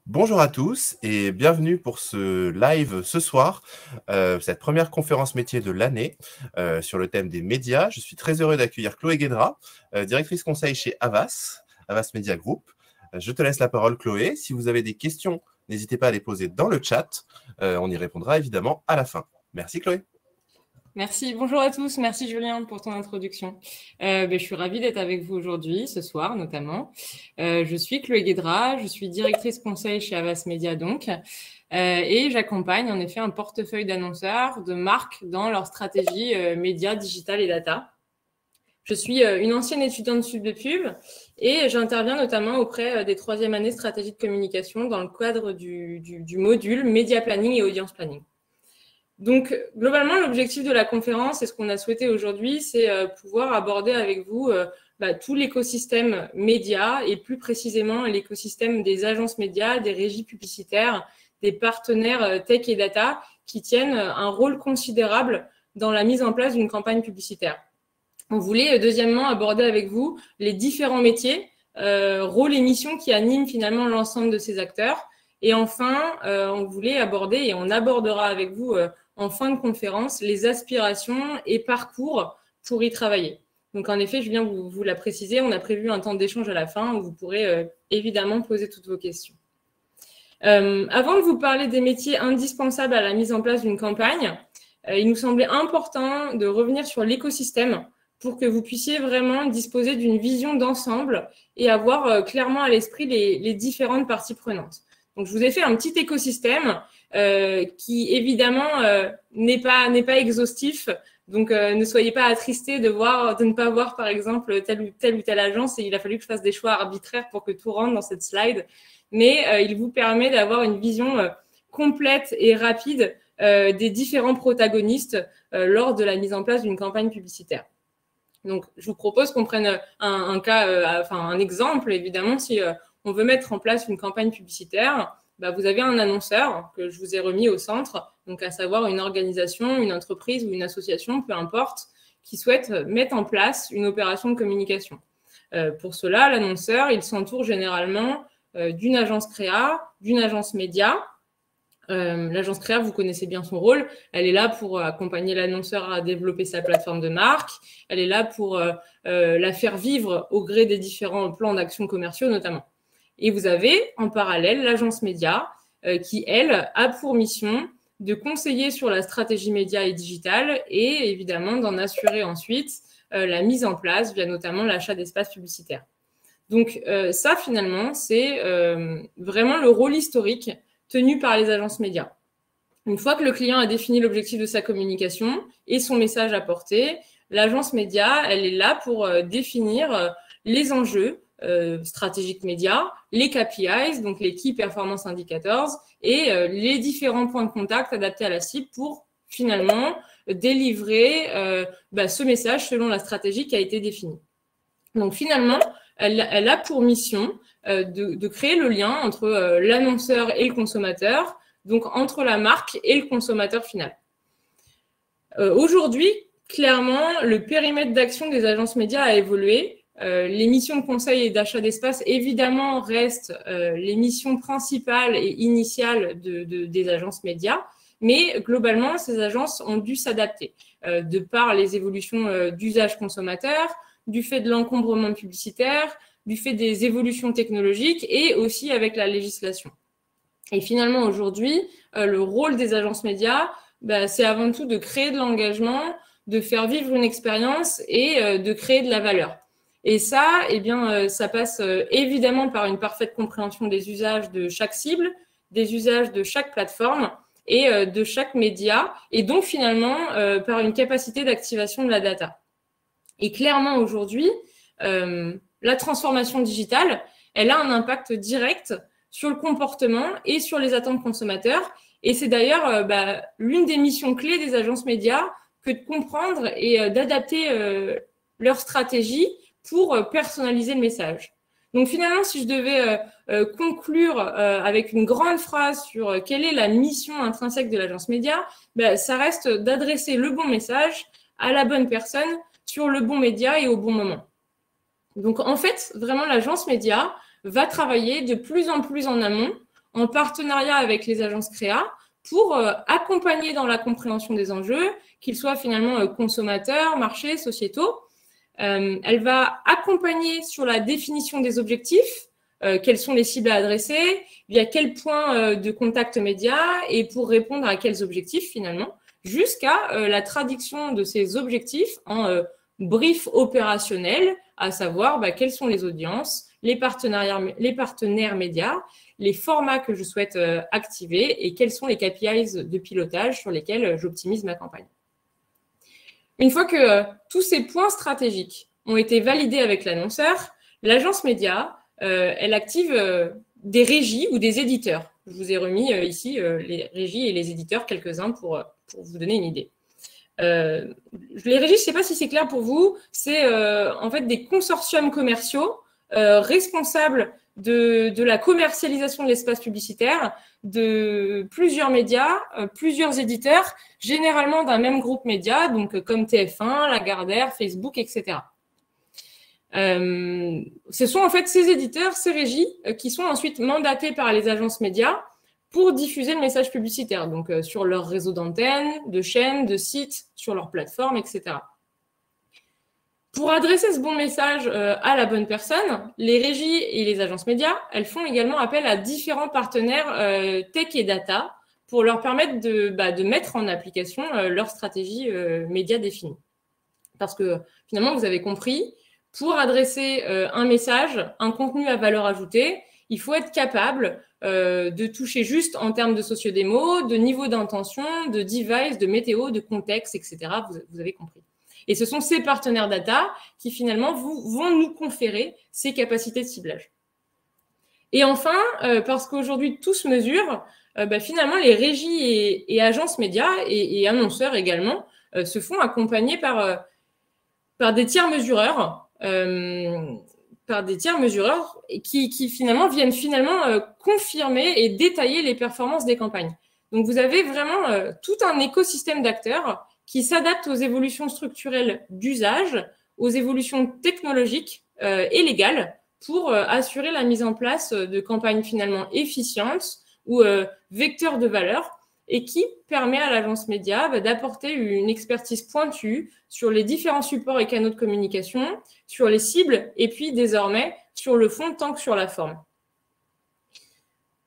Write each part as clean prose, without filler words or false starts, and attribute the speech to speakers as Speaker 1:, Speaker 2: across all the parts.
Speaker 1: Bonjour à tous et bienvenue pour ce live ce soir, cette première conférence métier de l'année sur le thème des médias. Je suis très heureux d'accueillir Chloé Guédra, directrice conseil chez Havas Media Group. Je te laisse la parole, Chloé. Si vous avez des questions, n'hésitez pas à les poser dans le chat. On y répondra évidemment à la fin. Merci, Chloé.
Speaker 2: Merci, bonjour à tous, merci Julien pour ton introduction. Je suis ravie d'être avec vous aujourd'hui, ce soir notamment. Je suis Chloé Guédra, je suis directrice conseil chez Havas Media donc, et j'accompagne en effet un portefeuille d'annonceurs, de marques dans leur stratégie média, digital et data. Je suis une ancienne étudiante de pub et j'interviens notamment auprès des troisième années stratégie de communication dans le cadre du module média planning et audience planning. Donc, globalement, l'objectif de la conférence et ce qu'on a souhaité aujourd'hui, c'est pouvoir aborder avec vous tout l'écosystème média et plus précisément l'écosystème des agences médias, des régies publicitaires, des partenaires tech et data qui tiennent un rôle considérable dans la mise en place d'une campagne publicitaire. On voulait deuxièmement aborder avec vous les différents métiers, rôles et missions qui animent finalement l'ensemble de ces acteurs. Et enfin, on voulait aborder et on abordera avec vous en fin de conférence les aspirations et parcours pour y travailler. Donc en effet, je viens vous la préciser, on a prévu un temps d'échange à la fin où vous pourrez évidemment poser toutes vos questions. Avant de vous parler des métiers indispensables à la mise en place d'une campagne, il nous semblait important de revenir sur l'écosystème pour que vous puissiez vraiment disposer d'une vision d'ensemble et avoir clairement à l'esprit les différentes parties prenantes. Donc, je vous ai fait un petit écosystème qui, évidemment, n'est pas exhaustif. Donc, ne soyez pas attristés de ne pas voir, par exemple, telle ou telle agence. Et il a fallu que je fasse des choix arbitraires pour que tout rentre dans cette slide. Mais il vous permet d'avoir une vision complète et rapide des différents protagonistes lors de la mise en place d'une campagne publicitaire. Donc, je vous propose qu'on prenne un exemple. Évidemment, si on veut mettre en place une campagne publicitaire, vous avez un annonceur que je vous ai remis au centre, donc à savoir une organisation, une entreprise ou une association, peu importe, qui souhaite mettre en place une opération de communication. Pour cela, l'annonceur, il s'entoure généralement d'une agence créa, d'une agence média. L'agence créa, vous connaissez bien son rôle. Elle est là pour accompagner l'annonceur à développer sa plateforme de marque. Elle est là pour la faire vivre au gré des différents plans d'action commerciaux notamment. Et vous avez en parallèle l'agence média qui, elle, a pour mission de conseiller sur la stratégie média et digitale et évidemment d'en assurer ensuite la mise en place via notamment l'achat d'espaces publicitaires. Donc ça, finalement, c'est vraiment le rôle historique tenu par les agences médias. Une fois que le client a défini l'objectif de sa communication et son message à porter, l'agence média, elle est là pour définir les enjeux stratégiques médias, les KPIs, donc les Key Performance Indicators, et les différents points de contact adaptés à la cible pour finalement délivrer ce message selon la stratégie qui a été définie. Donc finalement, elle a pour mission de créer le lien entre l'annonceur et le consommateur, donc entre la marque et le consommateur final. Aujourd'hui, clairement, le périmètre d'action des agences médias a évolué. Les missions de conseil et d'achat d'espace, évidemment, restent les missions principales et initiales des agences médias, mais globalement, ces agences ont dû s'adapter de par les évolutions d'usage consommateur, du fait de l'encombrement publicitaire, du fait des évolutions technologiques et aussi avec la législation. Et finalement, aujourd'hui, le rôle des agences médias, c'est avant tout de créer de l'engagement, de faire vivre une expérience et de créer de la valeur. Et ça, ça passe évidemment par une parfaite compréhension des usages de chaque cible, des usages de chaque plateforme et de chaque média, et donc finalement par une capacité d'activation de la data. Et clairement, aujourd'hui, la transformation digitale, elle a un impact direct sur le comportement et sur les attentes consommateurs. Et c'est d'ailleurs l'une des missions clés des agences médias que de comprendre et d'adapter leur stratégie pour personnaliser le message. Donc finalement, si je devais conclure avec une grande phrase sur quelle est la mission intrinsèque de l'agence média, ça reste d'adresser le bon message à la bonne personne sur le bon média et au bon moment. Donc en fait, vraiment, l'agence média va travailler de plus en plus en amont en partenariat avec les agences créa pour accompagner dans la compréhension des enjeux, qu'ils soient finalement consommateurs, marchés, sociétaux. Elle va accompagner sur la définition des objectifs, quelles sont les cibles à adresser, via quel point de contact média et pour répondre à quels objectifs finalement, jusqu'à la traduction de ces objectifs en brief opérationnel, à savoir quelles sont les audiences, les partenaires médias, les formats que je souhaite activer et quels sont les KPIs de pilotage sur lesquels j'optimise ma campagne. Une fois que tous ces points stratégiques ont été validés avec l'annonceur, l'agence média, elle active des régies ou des éditeurs. Je vous ai remis ici les régies et les éditeurs, quelques-uns pour vous donner une idée. Les régies, je ne sais pas si c'est clair pour vous, c'est en fait des consortiums commerciaux responsables de la commercialisation de l'espace publicitaire de plusieurs médias, plusieurs éditeurs, généralement d'un même groupe média, donc comme TF1, Lagardère, Facebook, etc. Ce sont en fait ces éditeurs, ces régies qui sont ensuite mandatés par les agences médias pour diffuser le message publicitaire, donc sur leur réseau d'antennes, de chaînes, de sites, sur leur plateforme, etc. Pour adresser ce bon message à la bonne personne, les régies et les agences médias, elles font également appel à différents partenaires tech et data pour leur permettre de mettre en application leur stratégie média définie. Parce que finalement, vous avez compris, pour adresser un message, un contenu à valeur ajoutée, il faut être capable de toucher juste en termes de sociodémo, de niveau d'intention, de device, de météo, de contexte, etc. Vous avez compris. Et ce sont ces partenaires data qui finalement vont nous conférer ces capacités de ciblage. Et enfin, parce qu'aujourd'hui tout se mesure, finalement les régies et agences médias et annonceurs également se font accompagner par des tiers mesureurs, qui finalement viennent confirmer et détailler les performances des campagnes. Donc vous avez vraiment tout un écosystème d'acteurs qui s'adaptent aux évolutions structurelles d'usage, aux évolutions technologiques et légales pour assurer la mise en place de campagnes finalement efficientes ou vecteurs de valeur et qui permet à l'agence média d'apporter une expertise pointue sur les différents supports et canaux de communication, sur les cibles et puis désormais sur le fond tant que sur la forme.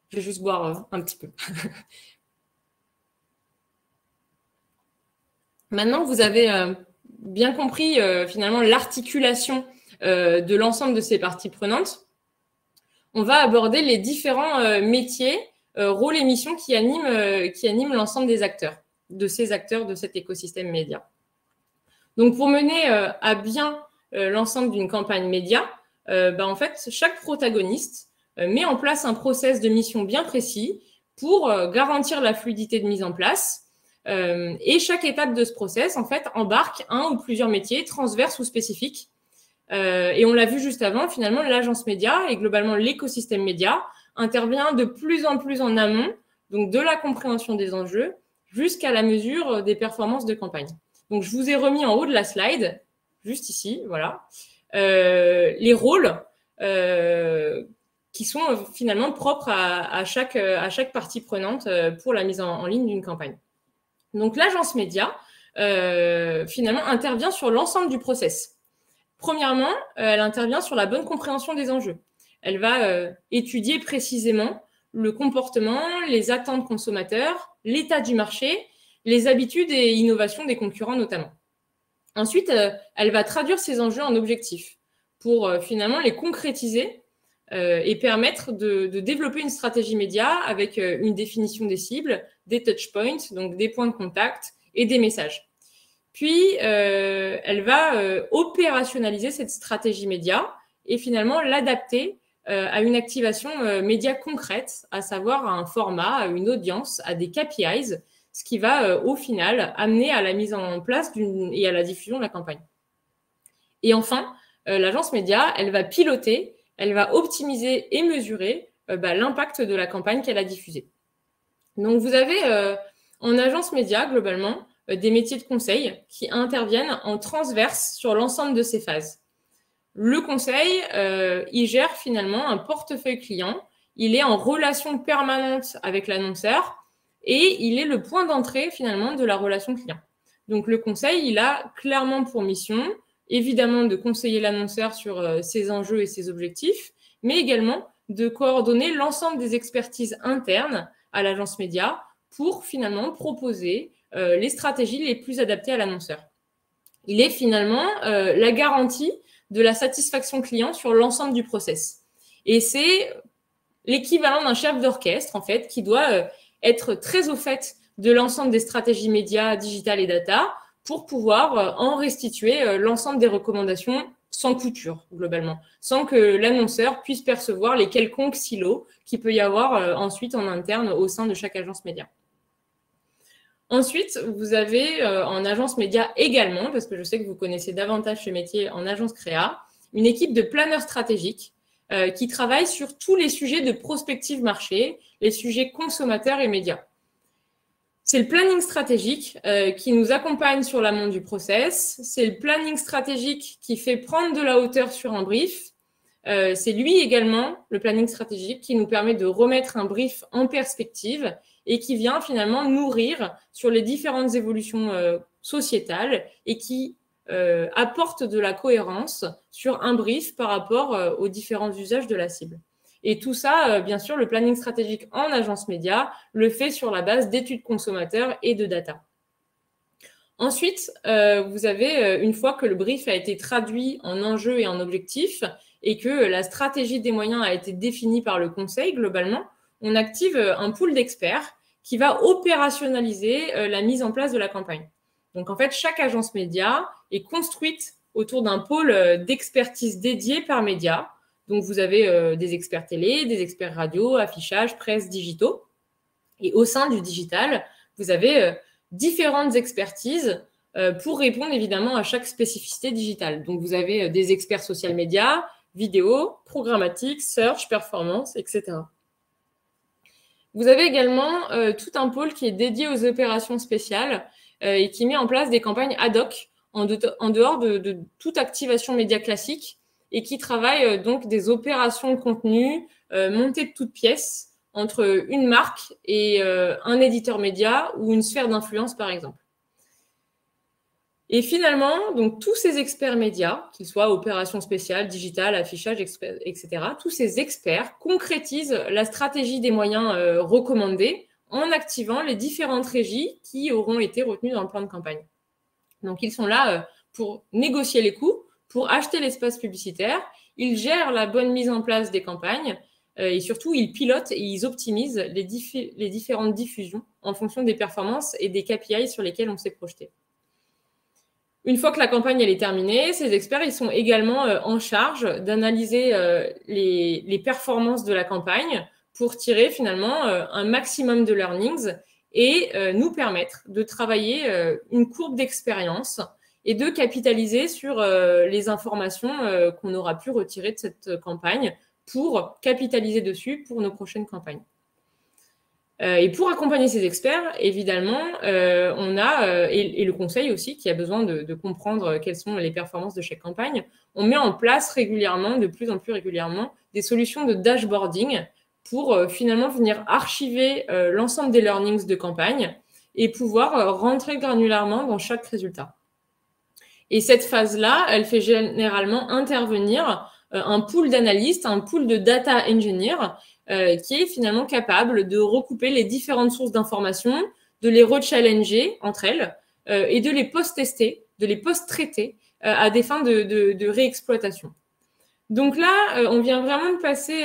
Speaker 2: Je vais juste boire un petit peu. Maintenant, vous avez bien compris finalement l'articulation de l'ensemble de ces parties prenantes. On va aborder les différents métiers, rôles et missions qui animent l'ensemble des acteurs, de cet écosystème média. Donc, pour mener à bien l'ensemble d'une campagne média, en fait, chaque protagoniste met en place un process de mission bien précis pour garantir la fluidité de mise en place. Et chaque étape de ce process, en fait, embarque un ou plusieurs métiers transverses ou spécifiques. Et on l'a vu juste avant, finalement, l'agence média et globalement l'écosystème média intervient de plus en plus en amont, donc de la compréhension des enjeux jusqu'à la mesure des performances de campagne. Donc, je vous ai remis en haut de la slide, juste ici, voilà, les rôles qui sont finalement propres à chaque partie prenante pour la mise en ligne d'une campagne. Donc, l'agence média, finalement, intervient sur l'ensemble du process. Premièrement, elle intervient sur la bonne compréhension des enjeux. Elle va étudier précisément le comportement, les attentes consommateurs, l'état du marché, les habitudes et innovations des concurrents notamment. Ensuite, elle va traduire ces enjeux en objectifs pour finalement les concrétiser et permettre de développer une stratégie média avec une définition des cibles, des touchpoints, donc des points de contact et des messages. Puis, elle va opérationnaliser cette stratégie média et finalement l'adapter à une activation média concrète, à savoir à un format, à une audience, à des KPIs, ce qui va au final amener à la mise en place et à la diffusion de la campagne. Et enfin, l'agence média, elle va piloter, elle va optimiser et mesurer l'impact de la campagne qu'elle a diffusée. Donc, vous avez en agence média, globalement, des métiers de conseil qui interviennent en transverse sur l'ensemble de ces phases. Le conseil, il gère finalement un portefeuille client, il est en relation permanente avec l'annonceur et il est le point d'entrée finalement de la relation client. Donc le conseil, il a clairement pour mission, évidemment, de conseiller l'annonceur sur ses enjeux et ses objectifs, mais également de coordonner l'ensemble des expertises internes à l'agence média pour finalement proposer les stratégies les plus adaptées à l'annonceur. Il est finalement la garantie de la satisfaction client sur l'ensemble du process. Et c'est l'équivalent d'un chef d'orchestre, en fait, qui doit être très au fait de l'ensemble des stratégies médias, digitales et data pour pouvoir en restituer l'ensemble des recommandations sans couture, globalement, sans que l'annonceur puisse percevoir les quelconques silos qu'il peut y avoir ensuite en interne au sein de chaque agence média. Ensuite, vous avez en agence média également, parce que je sais que vous connaissez davantage ce métier en agence créa, une équipe de planeurs stratégiques qui travaille sur tous les sujets de prospective marché, les sujets consommateurs et médias. C'est le planning stratégique qui nous accompagne sur l'amont du process. C'est le planning stratégique qui fait prendre de la hauteur sur un brief. C'est lui également, le planning stratégique, qui nous permet de remettre un brief en perspective et qui vient finalement nourrir sur les différentes évolutions sociétales et qui apporte de la cohérence sur un brief par rapport aux différents usages de la cible. Et tout ça, bien sûr, le planning stratégique en agence média le fait sur la base d'études consommateurs et de data. Ensuite, vous avez, une fois que le brief a été traduit en enjeux et en objectifs et que la stratégie des moyens a été définie par le conseil, globalement, on active un pool d'experts qui va opérationnaliser la mise en place de la campagne. Donc, en fait, chaque agence média est construite autour d'un pôle d'expertise dédié par média. Donc, vous avez des experts télé, des experts radio, affichage, presse, digitaux. Et au sein du digital, vous avez différentes expertises pour répondre évidemment à chaque spécificité digitale. Donc, vous avez des experts social média, vidéo, programmatique, search, performance, etc. Vous avez également tout un pôle qui est dédié aux opérations spéciales et qui met en place des campagnes ad hoc en dehors de toute activation média classique et qui travaille donc des opérations de contenu montées de toutes pièces entre une marque et un éditeur média ou une sphère d'influence, par exemple. Et finalement, donc tous ces experts médias, qu'ils soient opérations spéciales, digitales, affichage, etc., tous ces experts concrétisent la stratégie des moyens recommandés en activant les différentes régies qui auront été retenues dans le plan de campagne. Donc, ils sont là pour négocier les coûts, pour acheter l'espace publicitaire, ils gèrent la bonne mise en place des campagnes et surtout, ils pilotent et ils optimisent les différentes diffusions en fonction des performances et des KPI sur lesquels on s'est projeté. Une fois que la campagne elle est terminée, ces experts ils sont également en charge d'analyser les performances de la campagne pour tirer finalement un maximum de learnings et nous permettre de travailler une courbe d'expérience et de capitaliser sur les informations qu'on aura pu retirer de cette campagne pour capitaliser dessus pour nos prochaines campagnes. Et pour accompagner ces experts, évidemment, on a, et le conseil aussi, qui a besoin de comprendre quelles sont les performances de chaque campagne, on met en place régulièrement, de plus en plus régulièrement, des solutions de dashboarding pour finalement venir archiver l'ensemble des learnings de campagne et pouvoir rentrer granulairement dans chaque résultat. Et cette phase-là, elle fait généralement intervenir un pool d'analystes, un pool de data engineers qui est finalement capable de recouper les différentes sources d'informations, de les rechallenger entre elles et de les post-tester, de les post-traiter à des fins de réexploitation. Donc là, on vient vraiment de passer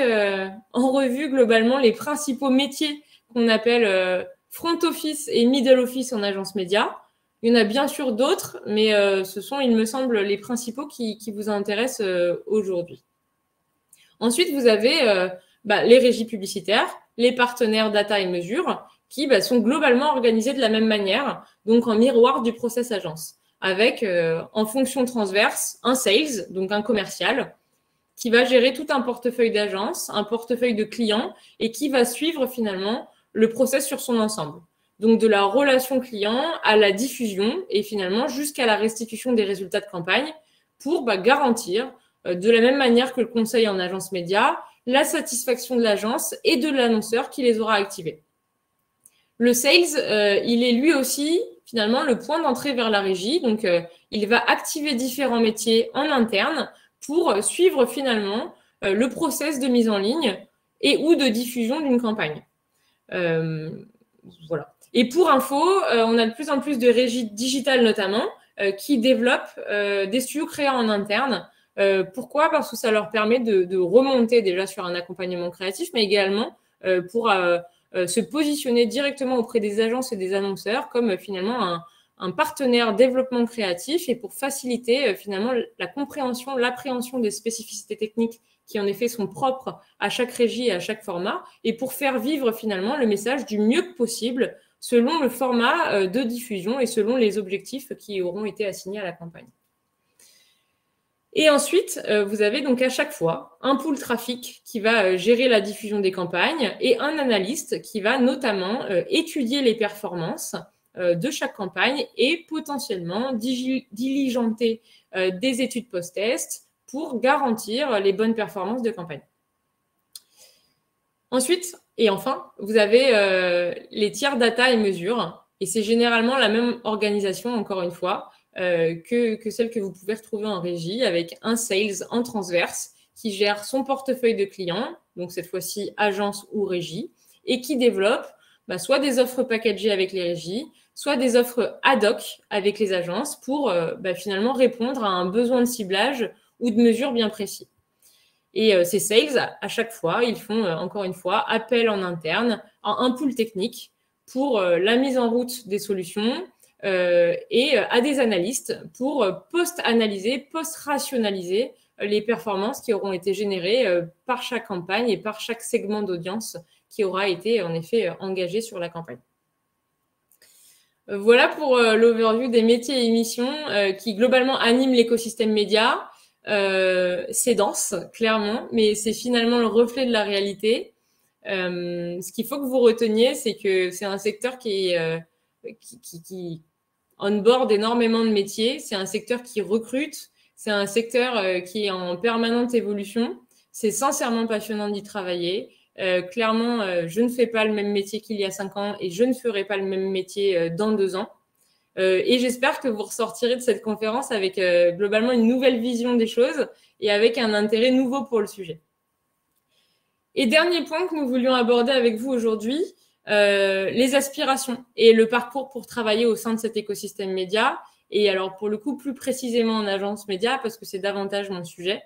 Speaker 2: en revue globalement les principaux métiers qu'on appelle front office et middle office en agence média. Il y en a bien sûr d'autres, mais ce sont, il me semble, les principaux qui vous intéressent aujourd'hui. Ensuite, vous avez les régies publicitaires, les partenaires data et mesures, qui sont globalement organisés de la même manière, donc en miroir du process agence, avec en fonction transverse un sales, donc un commercial, qui va gérer tout un portefeuille d'agence, un portefeuille de clients, et qui va suivre finalement le process sur son ensemble. Donc de la relation client à la diffusion et finalement jusqu'à la restitution des résultats de campagne pour garantir, de la même manière que le conseil en agence média, la satisfaction de l'agence et de l'annonceur qui les aura activés. Le sales, il est lui aussi finalement le point d'entrée vers la régie. Donc, il va activer différents métiers en interne pour suivre finalement le process de mise en ligne et ou de diffusion d'une campagne. Voilà. Et pour info, on a de plus en plus de régies digitales notamment qui développent des studios créés en interne. Pourquoi? Parce que ça leur permet de remonter déjà sur un accompagnement créatif, mais également pour se positionner directement auprès des agences et des annonceurs comme finalement un partenaire développement créatif et pour faciliter finalement la compréhension, l'appréhension des spécificités techniques qui en effet sont propres à chaque régie et à chaque format et pour faire vivre finalement le message du mieux que possible selon le format de diffusion et selon les objectifs qui auront été assignés à la campagne. Et ensuite, vous avez donc à chaque fois un pool trafic qui va gérer la diffusion des campagnes et un analyste qui va notamment étudier les performances de chaque campagne et potentiellement diligenter des études post-test pour garantir les bonnes performances de campagne. Ensuite, et enfin, vous avez les tiers data et mesures. Et c'est généralement la même organisation, encore une fois, que celle que vous pouvez retrouver en régie avec un sales en transverse qui gère son portefeuille de clients, donc cette fois-ci agence ou régie, et qui développe soit des offres packagées avec les régies, soit des offres ad hoc avec les agences pour finalement répondre à un besoin de ciblage ou de mesure bien précis. Et ces sales, à chaque fois, ils font encore une fois appel en interne à un pool technique pour la mise en route des solutions et à des analystes pour post-analyser, post-rationaliser les performances qui auront été générées par chaque campagne et par chaque segment d'audience qui aura été en effet engagé sur la campagne. Voilà pour l'overview des métiers et missions qui globalement animent l'écosystème média. C'est dense, clairement, mais c'est finalement le reflet de la réalité. Ce qu'il faut que vous reteniez, c'est que c'est un secteur qui onboard énormément de métiers. C'est un secteur qui recrute. C'est un secteur qui est en permanente évolution. C'est sincèrement passionnant d'y travailler. Clairement, je ne fais pas le même métier qu'il y a 5 ans et je ne ferai pas le même métier dans 2 ans. Et j'espère que vous ressortirez de cette conférence avec globalement une nouvelle vision des choses et avec un intérêt nouveau pour le sujet. Et dernier point que nous voulions aborder avec vous aujourd'hui, les aspirations et le parcours pour travailler au sein de cet écosystème média. Et alors, pour le coup, plus précisément en agence média, parce que c'est davantage mon sujet.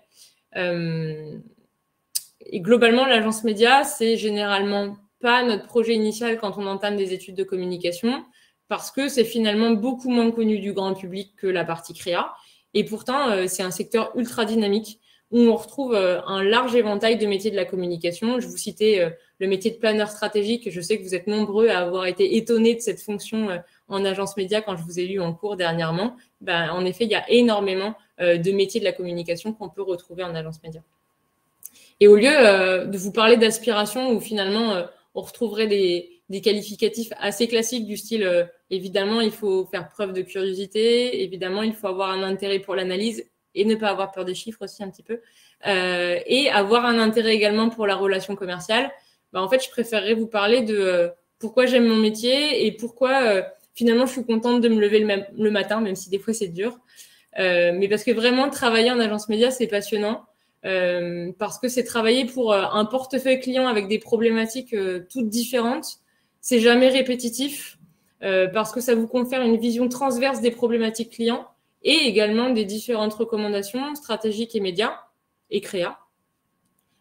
Speaker 2: Et globalement, l'agence média, c'est généralement pas notre projet initial quand on entame des études de communication, parce que c'est finalement beaucoup moins connu du grand public que la partie créa. Et pourtant, c'est un secteur ultra dynamique où on retrouve un large éventail de métiers de la communication. Je vous citais le métier de planeur stratégique. Je sais que vous êtes nombreux à avoir été étonnés de cette fonction en agence média quand je vous ai lu en cours dernièrement. En effet, il y a énormément de métiers de la communication qu'on peut retrouver en agence média. Et au lieu de vous parler d'aspiration où finalement on retrouverait des qualificatifs assez classiques du style évidemment, il faut faire preuve de curiosité, évidemment, il faut avoir un intérêt pour l'analyse et ne pas avoir peur des chiffres aussi un petit peu, et avoir un intérêt également pour la relation commerciale. En fait, je préférerais vous parler de pourquoi j'aime mon métier et pourquoi finalement je suis contente de me lever le matin, même si des fois c'est dur. Mais parce que vraiment, travailler en agence média, c'est passionnant. Parce que c'est travailler pour un portefeuille client avec des problématiques toutes différentes. C'est jamais répétitif parce que ça vous confère une vision transverse des problématiques clients et également des différentes recommandations stratégiques et médias et créa.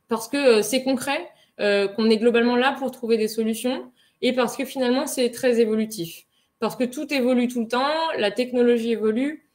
Speaker 2: Parce que c'est concret, qu'on est globalement là pour trouver des solutions et parce que finalement, c'est très évolutif. Parce que tout évolue tout le temps, la technologie évolue,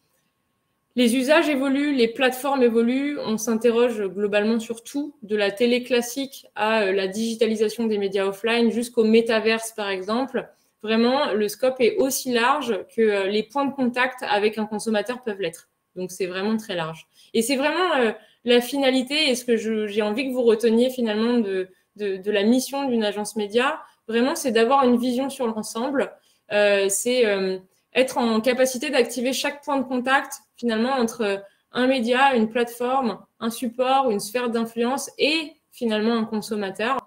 Speaker 2: les usages évoluent, les plateformes évoluent, on s'interroge globalement sur tout, de la télé classique à la digitalisation des médias offline jusqu'au métaverse par exemple. Vraiment, le scope est aussi large que les points de contact avec un consommateur peuvent l'être. Donc, c'est vraiment très large. Et c'est vraiment la finalité et ce que j'ai envie que vous reteniez finalement de la mission d'une agence média. Vraiment, c'est d'avoir une vision sur l'ensemble. Être en capacité d'activer chaque point de contact finalement entre un média, une plateforme, un support, une sphère d'influence et finalement un consommateur.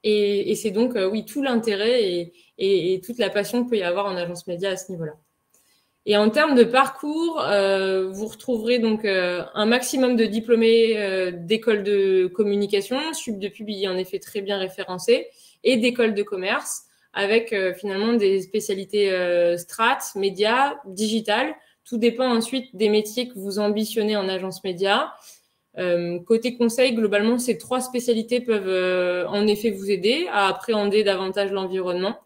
Speaker 2: Et c'est donc, oui, tout l'intérêt et toute la passion qu'il peut y avoir en agence média à ce niveau-là. Et en termes de parcours, vous retrouverez donc un maximum de diplômés d'écoles de communication. Sup de Pub y est en effet très bien référencé, et d'écoles de commerce, avec finalement des spécialités strat, médias, digital. Tout dépend ensuite des métiers que vous ambitionnez en agence média. Côté conseil, globalement, ces 3 spécialités peuvent en effet vous aider à appréhender davantage l'environnement.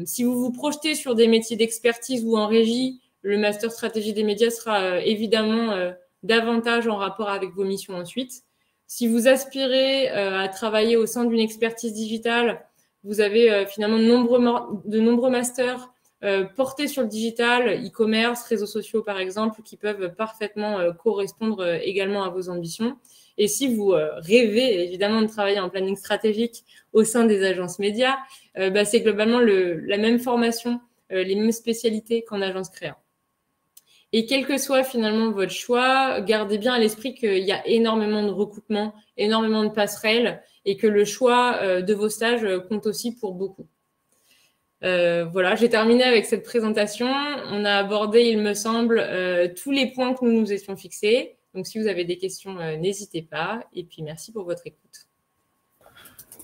Speaker 2: Si vous vous projetez sur des métiers d'expertise ou en régie, le master stratégie des médias sera évidemment davantage en rapport avec vos missions ensuite. Si vous aspirez à travailler au sein d'une expertise digitale, vous avez finalement de nombreux masters portés sur le digital, e-commerce, réseaux sociaux par exemple, qui peuvent parfaitement correspondre également à vos ambitions. Et si vous rêvez évidemment de travailler en planning stratégique au sein des agences médias, c'est globalement la même formation, les mêmes spécialités qu'en agence créa. Et quel que soit finalement votre choix, gardez bien à l'esprit qu'il y a énormément de recoupements, énormément de passerelles, et que le choix de vos stages compte aussi pour beaucoup. Voilà, j'ai terminé avec cette présentation. On a abordé, il me semble, tous les points que nous nous étions fixés. Donc, si vous avez des questions, n'hésitez pas. Et puis, merci pour votre écoute.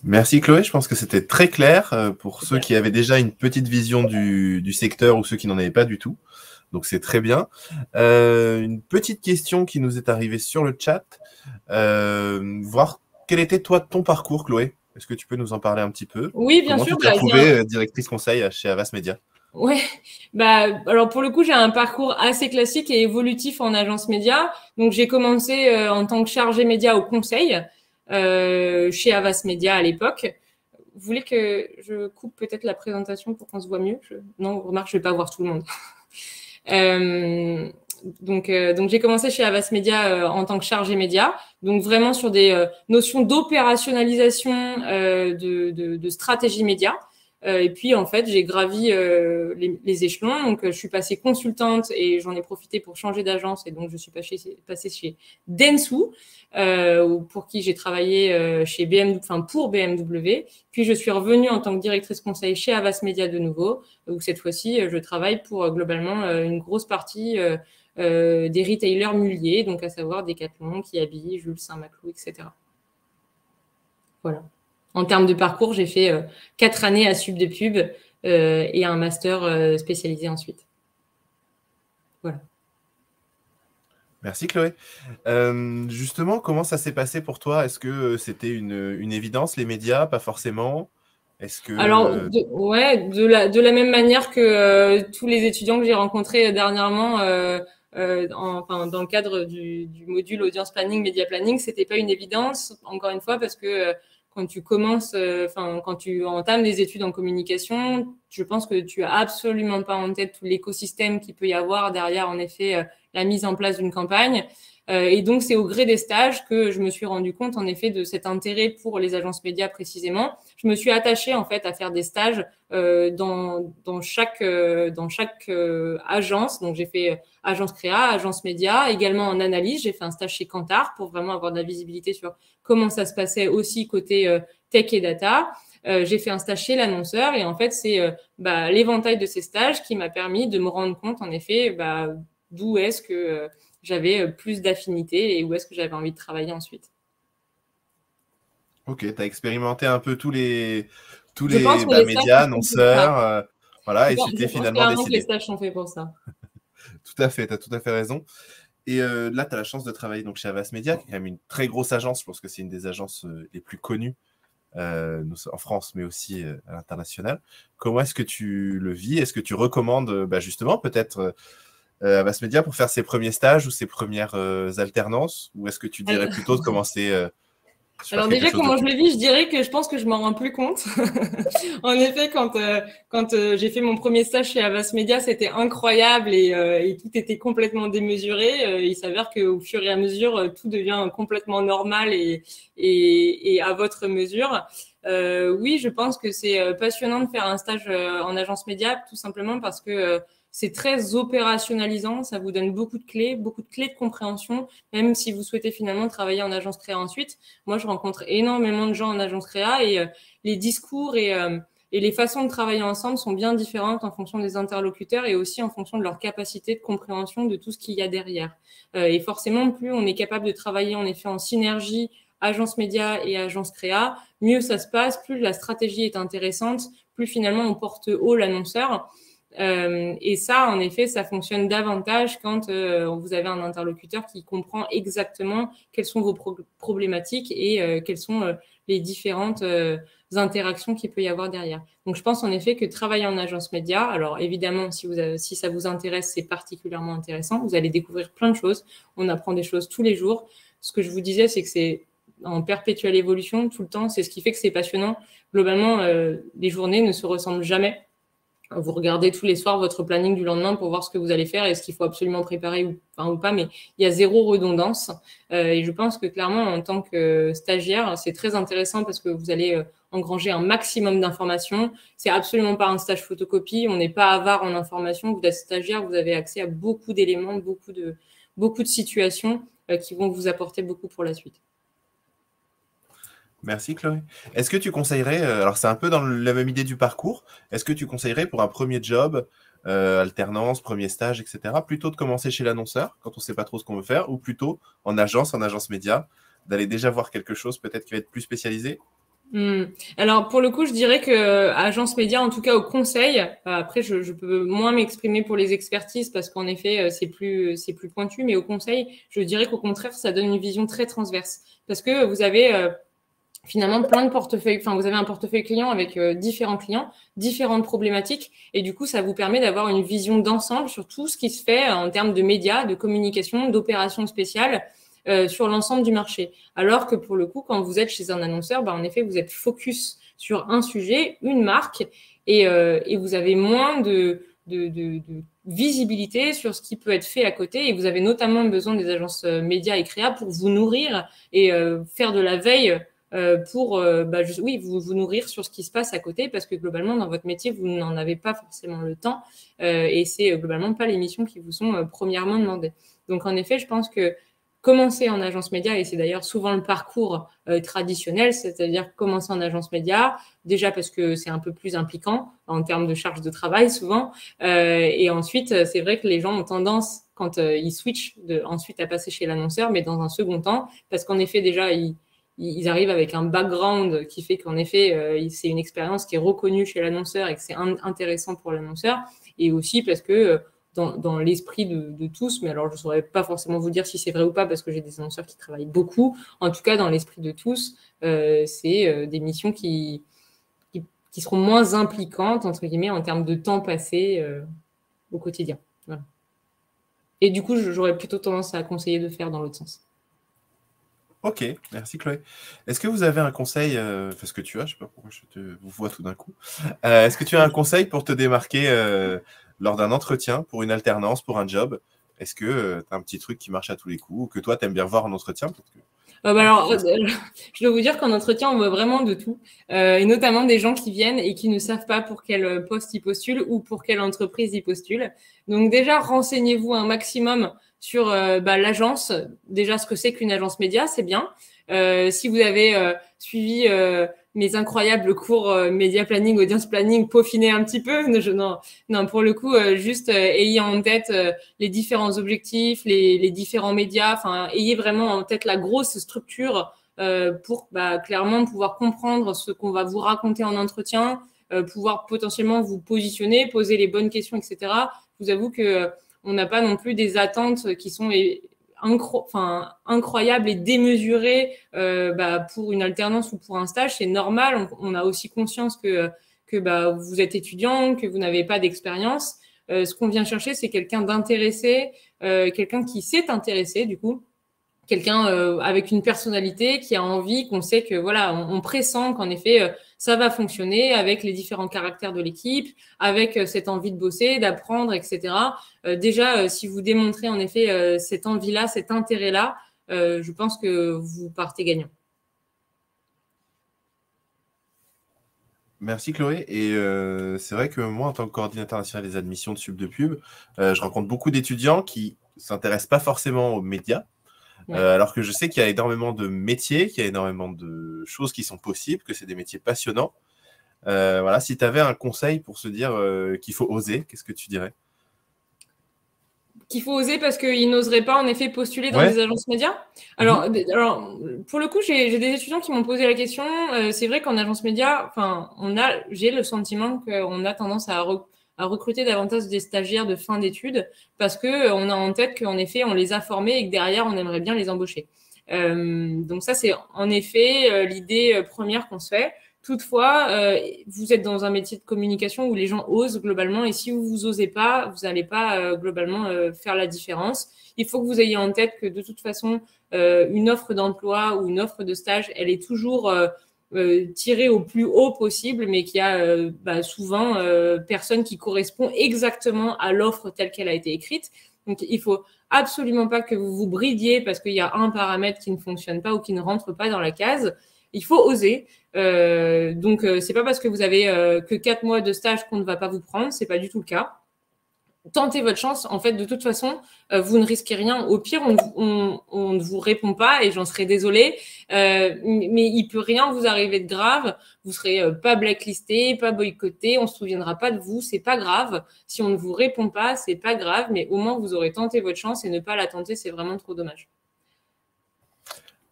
Speaker 1: Merci Chloé, je pense que c'était très clair pour ceux qui avaient déjà une petite vision du secteur ou ceux qui n'en avaient pas du tout. Donc c'est très bien. Une petite question qui nous est arrivée sur le chat. Voir quel était toi ton parcours, Chloé? Est-ce que tu peux nous en parler un petit peu?
Speaker 2: Oui, bien
Speaker 1: Comment
Speaker 2: sûr.
Speaker 1: tu t'es retrouvée directrice conseil chez Havas Media?
Speaker 2: Ouais, alors pour le coup, j'ai un parcours assez classique et évolutif en agence média. Donc j'ai commencé en tant que chargée média au conseil chez Havas Media à l'époque. Vous voulez que je coupe peut-être la présentation pour qu'on se voit mieux? Non, remarque, je vais pas voir tout le monde. Donc j'ai commencé chez Havas Media en tant que chargée média, donc vraiment sur des notions d'opérationnalisation de stratégie média. Et puis en fait j'ai gravi les échelons, donc je suis passée consultante et j'en ai profité pour changer d'agence, et donc je suis passée chez Dentsu, pour qui j'ai travaillé chez pour BMW. Puis je suis revenue en tant que directrice conseil chez Havas Media de nouveau, où cette fois-ci je travaille pour globalement une grosse partie des retailers muliers, donc à savoir Decathlon, Kiabi, Jules, Saint-Maclou, etc. Voilà. En termes de parcours, j'ai fait 4 années à Sup de Pub et un master spécialisé ensuite. Voilà.
Speaker 1: Merci Chloé. Justement, comment ça s'est passé pour toi? Est-ce que c'était une évidence, les médias? Pas forcément. Est-ce que...
Speaker 2: Alors, de la même manière que tous les étudiants que j'ai rencontrés dernièrement dans le cadre du module audience planning, média planning, c'était pas une évidence, encore une fois, parce que quand tu commences, quand tu entames des études en communication, je pense que tu as absolument pas en tête tout l'écosystème qu'il peut y avoir derrière, en effet, la mise en place d'une campagne. Et donc, c'est au gré des stages que je me suis rendu compte, en effet, de cet intérêt pour les agences médias précisément. Je me suis attachée, en fait, à faire des stages dans chaque agence. Donc, j'ai fait agence créa, agence média, également en analyse. J'ai fait un stage chez Kantar pour vraiment avoir de la visibilité sur comment ça se passait aussi côté tech et data. J'ai fait un stage chez l'annonceur, et en fait, c'est l'éventail de ces stages qui m'a permis de me rendre compte, en effet, d'où est-ce que j'avais plus d'affinité et où est-ce que j'avais envie de travailler ensuite.
Speaker 1: Ok, tu as expérimenté un peu tous les
Speaker 2: médias,
Speaker 1: annonceurs, voilà, et c'était finalement
Speaker 2: décidé. Que les stages sont faits pour ça.
Speaker 1: Tout à fait, tu as tout à fait raison. Et là, tu as la chance de travailler donc, chez Havas Media, qui est quand même une très grosse agence. Je pense que c'est une des agences les plus connues en France, mais aussi à l'international. Comment est-ce que tu le vis? Est-ce que tu recommandes justement peut-être Havas Media pour faire ses premiers stages ou ses premières alternances? Ou est-ce que tu dirais plutôt de commencer
Speaker 2: alors déjà, comment je le vis, je dirais que je pense que je m'en rends plus compte. En effet, quand j'ai fait mon premier stage chez Havas Media, c'était incroyable et tout était complètement démesuré. Il s'avère qu'au fur et à mesure, tout devient complètement normal et à votre mesure. Oui, je pense que c'est passionnant de faire un stage en agence média, tout simplement parce que c'est très opérationnalisant, ça vous donne beaucoup de clés de compréhension, même si vous souhaitez finalement travailler en agence créa ensuite. Moi, je rencontre énormément de gens en agence créa et les discours et les façons de travailler ensemble sont bien différentes en fonction des interlocuteurs et aussi en fonction de leur capacité de compréhension de tout ce qu'il y a derrière. Et forcément, plus on est capable de travailler en effet en synergie, agence média et agence créa, mieux ça se passe, plus la stratégie est intéressante, plus finalement on porte haut l'annonceur. Et ça, en effet, ça fonctionne davantage quand vous avez un interlocuteur qui comprend exactement quelles sont vos problématiques et quelles sont les différentes interactions qu'il peut y avoir derrière. Donc, je pense en effet que travailler en agence média, alors évidemment, si ça vous intéresse, c'est particulièrement intéressant. Vous allez découvrir plein de choses. On apprend des choses tous les jours. Ce que je vous disais, c'est que c'est en perpétuelle évolution tout le temps. C'est ce qui fait que c'est passionnant. Globalement, les journées ne se ressemblent jamais. Vous regardez tous les soirs votre planning du lendemain pour voir ce que vous allez faire et ce qu'il faut absolument préparer ou pas, mais il y a zéro redondance. Et je pense que clairement, en tant que stagiaire, c'est très intéressant parce que vous allez engranger un maximum d'informations. C'est absolument pas un stage photocopie. On n'est pas avare en informations. Vous êtes stagiaire, vous avez accès à beaucoup d'éléments, beaucoup de situations qui vont vous apporter beaucoup pour la suite.
Speaker 1: Merci Chloé. Est-ce que tu conseillerais, alors c'est un peu dans la même idée du parcours, est-ce que tu conseillerais pour un premier job, alternance, premier stage, etc., plutôt de commencer chez l'annonceur quand on ne sait pas trop ce qu'on veut faire, ou plutôt en agence média, d'aller déjà voir quelque chose peut-être qui va être plus spécialisé?
Speaker 2: Alors pour le coup, je dirais que agence média, en tout cas au conseil, après je peux moins m'exprimer pour les expertises parce qu'en effet c'est plus pointu, mais au conseil, je dirais qu'au contraire ça donne une vision très transverse parce que vous avez finalement plein de portefeuilles, enfin vous avez un portefeuille client avec différents clients, différentes problématiques et du coup ça vous permet d'avoir une vision d'ensemble sur tout ce qui se fait en termes de médias, de communication, d'opérations spéciales sur l'ensemble du marché. Alors que pour le coup, quand vous êtes chez un annonceur, en effet vous êtes focus sur un sujet, une marque et vous avez moins de visibilité sur ce qui peut être fait à côté et vous avez notamment besoin des agences médias et créa pour vous nourrir et faire de la veille pour vous nourrir sur ce qui se passe à côté parce que globalement dans votre métier vous n'en avez pas forcément le temps et c'est globalement pas les missions qui vous sont premièrement demandées. Donc en effet je pense que commencer en agence média et c'est d'ailleurs souvent le parcours traditionnel, c'est-à-dire commencer en agence média déjà parce que c'est un peu plus impliquant en termes de charge de travail souvent et ensuite c'est vrai que les gens ont tendance quand ils switchent ensuite à passer chez l'annonceur mais dans un second temps parce qu'en effet déjà ils arrivent avec un background qui fait qu'en effet, c'est une expérience qui est reconnue chez l'annonceur et que c'est intéressant pour l'annonceur. Et aussi parce que dans l'esprit de tous, mais alors je ne saurais pas forcément vous dire si c'est vrai ou pas parce que j'ai des annonceurs qui travaillent beaucoup. En tout cas, dans l'esprit de tous, c'est des missions qui seront moins impliquantes, entre guillemets, en termes de temps passé au quotidien. Voilà. Et du coup, j'aurais plutôt tendance à conseiller de faire dans l'autre sens.
Speaker 1: Ok, merci Chloé. Est-ce que vous avez un conseil, parce que tu as, je sais pas pourquoi je te vous vois tout d'un coup, est-ce que tu as un conseil pour te démarquer lors d'un entretien, pour une alternance, pour un job? Est-ce que tu as un petit truc qui marche à tous les coups, ou que toi, tu aimes bien voir en entretien?
Speaker 2: Je dois vous dire qu'en entretien, on voit vraiment de tout, et notamment des gens qui viennent et qui ne savent pas pour quel poste ils postulent ou pour quelle entreprise ils postulent. Donc déjà, renseignez-vous un maximum sur l'agence, déjà ce que c'est qu'une agence média, c'est bien. Si vous avez suivi mes incroyables cours média planning, audience planning, peaufinez un petit peu. Non, pour le coup, juste ayez en tête les différents objectifs, les différents médias. Enfin, ayez vraiment en tête la grosse structure pour clairement pouvoir comprendre ce qu'on va vous raconter en entretien, pouvoir potentiellement vous positionner, poser les bonnes questions, etc. Je vous avoue que on n'a pas non plus des attentes qui sont incroyables et démesurées pour une alternance ou pour un stage. C'est normal. On a aussi conscience que vous êtes étudiant, que vous n'avez pas d'expérience. Ce qu'on vient chercher, c'est quelqu'un d'intéressé, quelqu'un qui s'est intéressé du coup, quelqu'un avec une personnalité qui a envie, qu'on sait que voilà, on pressent qu'en effet ça va fonctionner avec les différents caractères de l'équipe, avec cette envie de bosser, d'apprendre, etc. Déjà, si vous démontrez en effet cette envie-là, cet intérêt-là, je pense que vous partez gagnant.
Speaker 1: Merci Chloé. Et c'est vrai que moi, en tant que coordinateur national des admissions de Sub de Pub, je rencontre beaucoup d'étudiants qui s'intéressent pas forcément aux médias,
Speaker 2: Ouais.
Speaker 1: alors que je sais qu'il y a énormément de métiers, qu'il y a énormément de choses qui sont possibles, que c'est des métiers passionnants. Voilà, si tu avais un conseil pour se dire qu'il faut oser, qu'est-ce que tu dirais?
Speaker 2: Qu'il faut oser parce qu'ils n'oseraient pas en effet postuler dans
Speaker 1: Ouais.
Speaker 2: des agences médias.
Speaker 1: Mhm.
Speaker 2: Alors, pour le coup, j'ai des étudiants qui m'ont posé la question. C'est vrai qu'en agence média, enfin, j'ai le sentiment qu'on a tendance à recruter davantage des stagiaires de fin d'études parce que on a en tête qu'en effet, on les a formés et que derrière, on aimerait bien les embaucher. Donc ça, c'est en effet l'idée première qu'on se fait. Toutefois, vous êtes dans un métier de communication où les gens osent globalement, et si vous osez pas, vous n'allez pas globalement faire la différence. Il faut que vous ayez en tête que de toute façon, une offre d'emploi ou une offre de stage, elle est toujours tirée au plus haut possible, mais qu'il y a souvent personne qui correspond exactement à l'offre telle qu'elle a été écrite. Donc, il faut absolument pas que vous vous bridiez parce qu'il y a un paramètre qui ne fonctionne pas ou qui ne rentre pas dans la case. Il faut oser. Donc, c'est pas parce que vous avez que 4 mois de stage qu'on ne va pas vous prendre. C'est pas du tout le cas. Tentez votre chance. En fait, de toute façon, vous ne risquez rien. Au pire, on ne vous répond pas et j'en serais désolée. Mais il peut rien vous arriver de grave. Vous serez pas blacklisté, pas boycotté. On se souviendra pas de vous. C'est pas grave. Si on ne vous répond pas, c'est pas grave. Mais au moins, vous aurez tenté votre chance et ne pas la tenter, c'est vraiment trop dommage.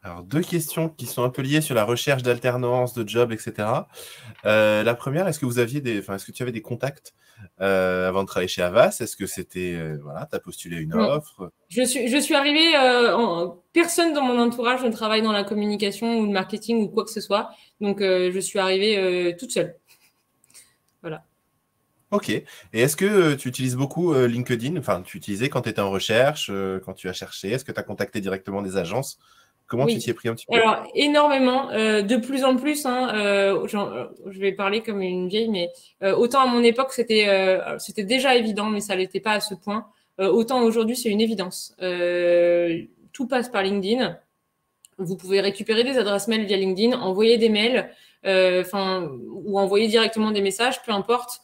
Speaker 1: Alors, deux questions qui sont un peu liées sur la recherche d'alternance, de job, etc. La première, est-ce que tu avais des contacts avant de travailler chez Havas? Est-ce que c'était, voilà, tu as postulé une
Speaker 2: Non.
Speaker 1: offre?
Speaker 2: Je suis arrivée, personne dans mon entourage ne travaille dans la communication ou le marketing ou quoi que ce soit. Donc, je suis arrivée toute seule. Voilà.
Speaker 1: Ok. Et est-ce que tu utilises beaucoup LinkedIn? Enfin, tu utilisais quand tu étais en recherche, quand tu as cherché? Est-ce que tu as contacté directement des agences? Comment tu
Speaker 2: Oui.
Speaker 1: t'y es pris un petit peu?
Speaker 2: Alors, énormément, de plus en plus, hein, je vais parler comme une vieille, mais autant à mon époque, c'était déjà évident, mais ça l'était pas à ce point. Autant aujourd'hui, c'est une évidence. Tout passe par LinkedIn. Vous pouvez récupérer des adresses mail via LinkedIn, envoyer des mails, ou envoyer directement des messages, peu importe.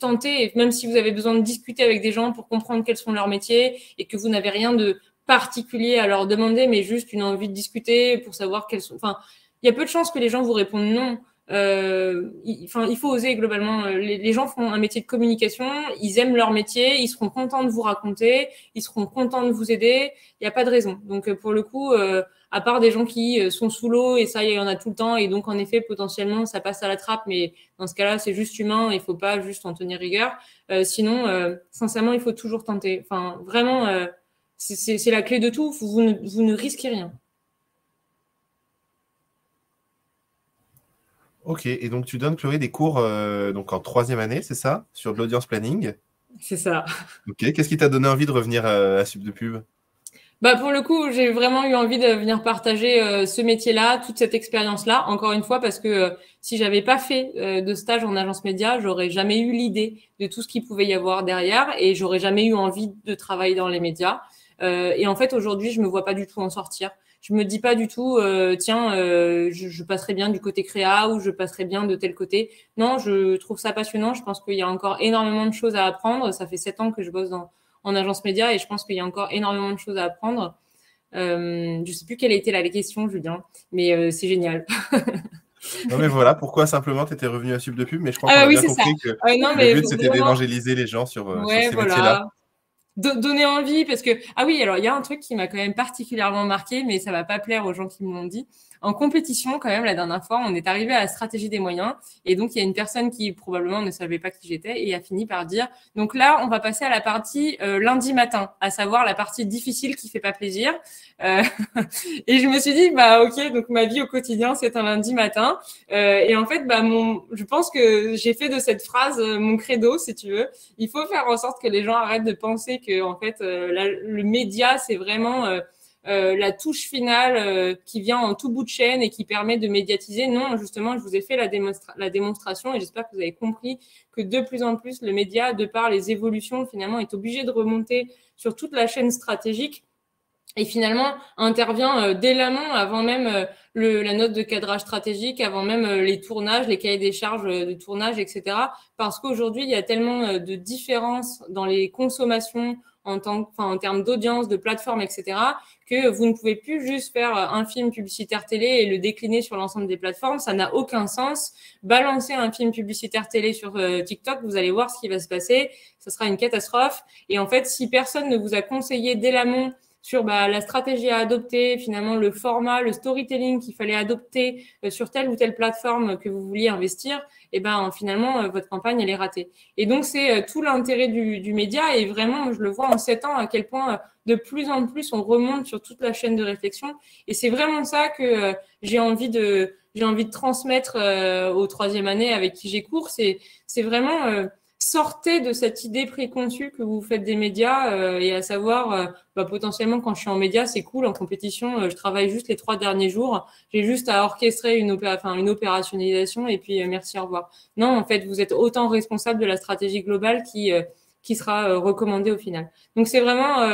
Speaker 2: Tentez, même si vous avez besoin de discuter avec des gens pour comprendre quels sont leurs métiers et que vous n'avez rien de particulier à leur demander, mais juste une envie de discuter pour savoir quels sont. Enfin, il y a peu de chances que les gens vous répondent non. Il faut oser globalement. Les gens font un métier de communication, ils aiment leur métier, ils seront contents de vous raconter, ils seront contents de vous aider. Il n'y a pas de raison. Donc pour le coup, à part des gens qui sont sous l'eau et ça, il y en a tout le temps et donc en effet potentiellement ça passe à la trappe, mais dans ce cas-là c'est juste humain, il faut pas juste en tenir rigueur. Sinon, sincèrement, il faut toujours tenter. Enfin, vraiment, c'est la clé de tout. Vous ne risquez rien.
Speaker 1: Ok. Et donc, tu donnes, Chloé, des cours donc en troisième année, c'est ça? Sur de l'audience planning.
Speaker 2: C'est ça.
Speaker 1: Ok. Qu'est-ce qui t'a donné envie de revenir à Sub de Pub?
Speaker 2: Bah pour le coup, j'ai vraiment eu envie de venir partager ce métier-là, toute cette expérience-là, encore une fois, parce que si j'avais pas fait de stage en agence média, j'aurais jamais eu l'idée de tout ce qu'il pouvait y avoir derrière et j'aurais jamais eu envie de travailler dans les médias. Et en fait, aujourd'hui, je me vois pas du tout en sortir. Je me dis pas du tout, tiens, je passerai bien du côté créa ou je passerai bien de tel côté. Non, je trouve ça passionnant. Je pense qu'il y a encore énormément de choses à apprendre. Ça fait 7 ans que je bosse en agence média et je pense qu'il y a encore énormément de choses à apprendre. Je sais plus quelle était la question, Julien, mais c'est génial.
Speaker 1: Non, mais voilà, pourquoi simplement tu étais revenu à Sub de Pub, mais je crois
Speaker 2: Ah
Speaker 1: qu'on
Speaker 2: bah
Speaker 1: a
Speaker 2: oui,
Speaker 1: bien
Speaker 2: c'est ça.
Speaker 1: compris que
Speaker 2: Non,
Speaker 1: le
Speaker 2: mais
Speaker 1: but, c'était
Speaker 2: vraiment,
Speaker 1: d'évangéliser les gens sur
Speaker 2: ouais,
Speaker 1: ces métiers-là.
Speaker 2: voilà. Donner envie parce que ah oui, alors il y a un truc qui m'a quand même particulièrement marqué, mais ça va pas plaire aux gens qui me l'ont dit. En compétition, quand même, la dernière fois, on est arrivé à la stratégie des moyens et donc il y a une personne qui probablement ne savait pas qui j'étais et a fini par dire donc là on va passer à la partie lundi matin, à savoir la partie difficile qui fait pas plaisir. Euh, et je me suis dit bah ok, donc ma vie au quotidien c'est un lundi matin. Et en fait je pense que j'ai fait de cette phrase mon credo si tu veux. Il faut faire en sorte que les gens arrêtent de penser que en fait le média c'est vraiment la touche finale qui vient en tout bout de chaîne et qui permet de médiatiser. Non, justement, je vous ai fait la démonstration et j'espère que vous avez compris que de plus en plus le média, de par les évolutions, finalement, est obligé de remonter sur toute la chaîne stratégique et finalement intervient dès l'amont, avant même la note de cadrage stratégique, avant même les tournages, les cahiers des charges de tournage, etc. Parce qu'aujourd'hui, il y a tellement de différences dans les consommations en termes d'audience, de plateforme, etc., que vous ne pouvez plus juste faire un film publicitaire télé et le décliner sur l'ensemble des plateformes. Ça n'a aucun sens. Balancer un film publicitaire télé sur TikTok, vous allez voir ce qui va se passer. Ça sera une catastrophe. Et en fait, si personne ne vous a conseillé dès l'amont sur la stratégie à adopter, finalement le format, le storytelling qu'il fallait adopter sur telle ou telle plateforme que vous vouliez investir, et finalement votre campagne elle est ratée. Et donc c'est tout l'intérêt du média, et vraiment je le vois en 7 ans à quel point de plus en plus on remonte sur toute la chaîne de réflexion, et c'est vraiment ça que j'ai envie de transmettre aux 3e année avec qui j'ai cours. C'est vraiment sortez de cette idée préconçue que vous faites des médias et à savoir, potentiellement, quand je suis en média, c'est cool. En compétition, je travaille juste les 3 derniers jours. J'ai juste à orchestrer une opérationnalisation et puis merci, au revoir. Non, en fait, vous êtes autant responsable de la stratégie globale qui sera recommandée au final. Donc, c'est vraiment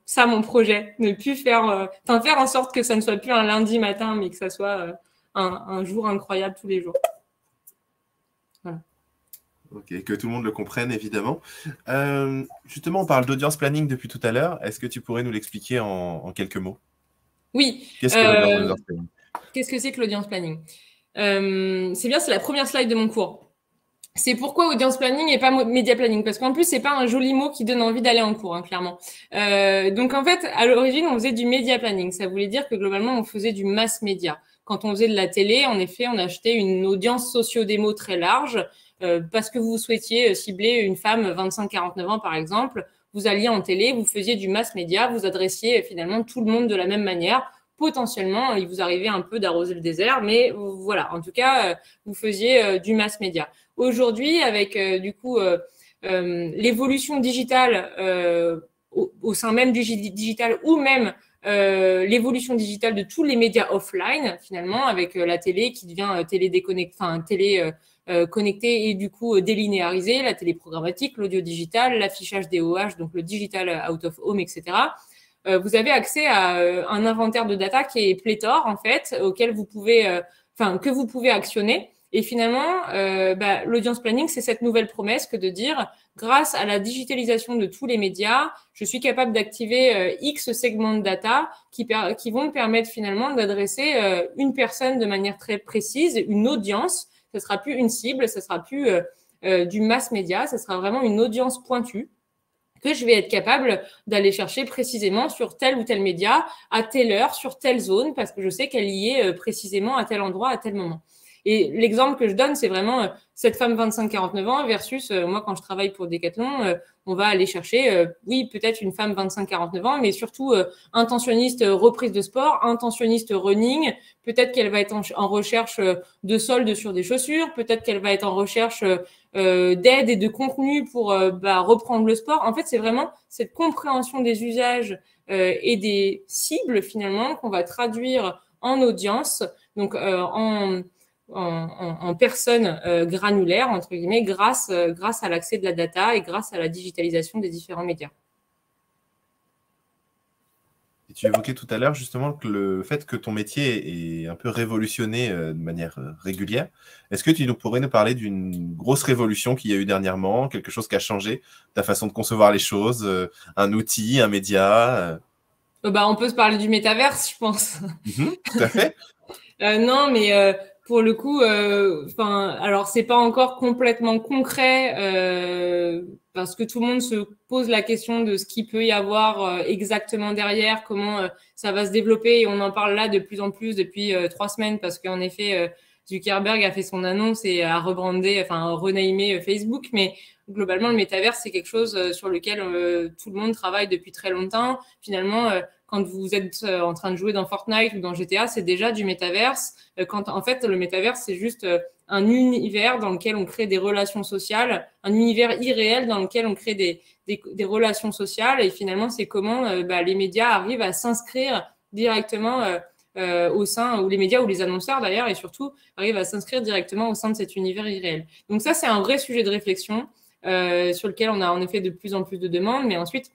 Speaker 2: ça mon projet. Ne plus faire en sorte que ça ne soit plus un lundi matin, mais que ça soit un jour incroyable tous les jours. Voilà.
Speaker 1: Ok, que tout le monde le comprenne, évidemment. Justement, on parle d'audience planning depuis tout à l'heure. Est-ce que tu pourrais nous l'expliquer en quelques mots?
Speaker 2: Oui.
Speaker 1: Qu'est-ce que l'audience planning?
Speaker 2: Qu'est-ce que c'est que l'audience planning? C'est bien, c'est la première slide de mon cours. C'est pourquoi audience planning et pas média planning, parce qu'en plus c'est pas un joli mot qui donne envie d'aller en cours, clairement. Donc en fait, à l'origine, on faisait du média planning. Ça voulait dire que globalement, on faisait du mass média. Quand on faisait de la télé, en effet, on achetait une audience socio-démo très large parce que vous souhaitiez cibler une femme 25-49 ans, par exemple. Vous alliez en télé, vous faisiez du mass média, vous adressiez finalement tout le monde de la même manière. Potentiellement, il vous arrivait un peu d'arroser le désert, mais voilà, en tout cas, vous faisiez du mass média. Aujourd'hui, avec l'évolution digitale au sein même du digital, ou même l'évolution digitale de tous les médias offline, finalement, avec la télé qui devient télé déconnectée, connectée et du coup délinéarisée, la télé programmatique, l'audio digital, l'affichage DOH, donc le digital out of home, etc. Vous avez accès à un inventaire de data qui est pléthore, en fait, auquel vous pouvez, que vous pouvez actionner. Et finalement, l'audience planning, c'est cette nouvelle promesse que de dire, grâce à la digitalisation de tous les médias, je suis capable d'activer X segments de data qui vont me permettre finalement d'adresser une personne de manière très précise, une audience. Ce sera plus une cible, ce sera plus du mass média, ce sera vraiment une audience pointue que je vais être capable d'aller chercher précisément sur tel ou tel média, à telle heure, sur telle zone, parce que je sais qu'elle y est précisément à tel endroit, à tel moment. Et l'exemple que je donne, c'est vraiment cette femme 25-49 ans versus moi, quand je travaille pour Decathlon, on va aller chercher, oui, peut-être une femme 25-49 ans, mais surtout intentionniste reprise de sport, intentionniste running. Peut-être qu'elle va être en recherche de soldes sur des chaussures. Peut-être qu'elle va être en recherche d'aide et de contenu pour reprendre le sport. En fait, c'est vraiment cette compréhension des usages et des cibles, finalement, qu'on va traduire en audience, donc en personnes granulaires, entre guillemets, grâce à l'accès de la data et grâce à la digitalisation des différents médias.
Speaker 1: Et tu évoquais tout à l'heure justement que le fait que ton métier est un peu révolutionné de manière régulière. Est-ce que tu pourrais nous parler d'une grosse révolution qu'il y a eu dernièrement, quelque chose qui a changé ta façon de concevoir les choses, un outil, un média
Speaker 2: On peut se parler du métaverse, je pense.
Speaker 1: Tout à fait.
Speaker 2: Non, mais pour le coup, alors c'est pas encore complètement concret parce que tout le monde se pose la question de ce qu'il peut y avoir exactement derrière, comment ça va se développer, et on en parle là de plus en plus depuis 3 semaines parce qu'en effet, Zuckerberg a fait son annonce et a renaimé Facebook, mais globalement le métaverse c'est quelque chose sur lequel tout le monde travaille depuis très longtemps. Finalement, quand vous êtes en train de jouer dans Fortnite ou dans GTA, c'est déjà du métaverse. Quand en fait le métaverse c'est juste un univers dans lequel on crée des relations sociales, un univers irréel dans lequel on crée des relations sociales, et finalement c'est comment les médias arrivent à s'inscrire directement au sein, ou les médias ou les annonceurs d'ailleurs, et surtout arrivent à s'inscrire directement au sein de cet univers irréel. Donc ça c'est un vrai sujet de réflexion sur lequel on a en effet de plus en plus de demandes, mais ensuite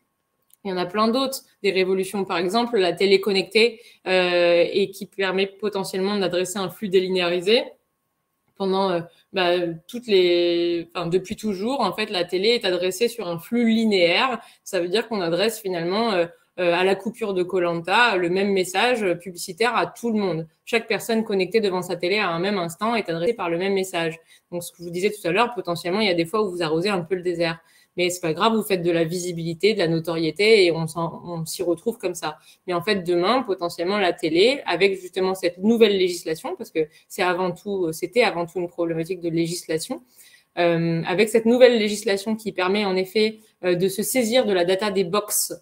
Speaker 2: Il y en a plein d'autres, des révolutions, par exemple, la télé connectée et qui permet potentiellement d'adresser un flux délinéarisé. Pendant depuis toujours, en fait, la télé est adressée sur un flux linéaire. Ça veut dire qu'on adresse finalement à la coupure de Koh-Lanta le même message publicitaire à tout le monde. Chaque personne connectée devant sa télé à un même instant est adressée par le même message. Donc, ce que je vous disais tout à l'heure, potentiellement, il y a des fois où vous arrosez un peu le désert. Mais c'est pas grave, vous faites de la visibilité, de la notoriété et on s'y retrouve comme ça. Mais en fait, demain, potentiellement, la télé, avec justement cette nouvelle législation, parce que c'était avant tout une problématique de législation, avec cette nouvelle législation qui permet en effet de se saisir de la data des box,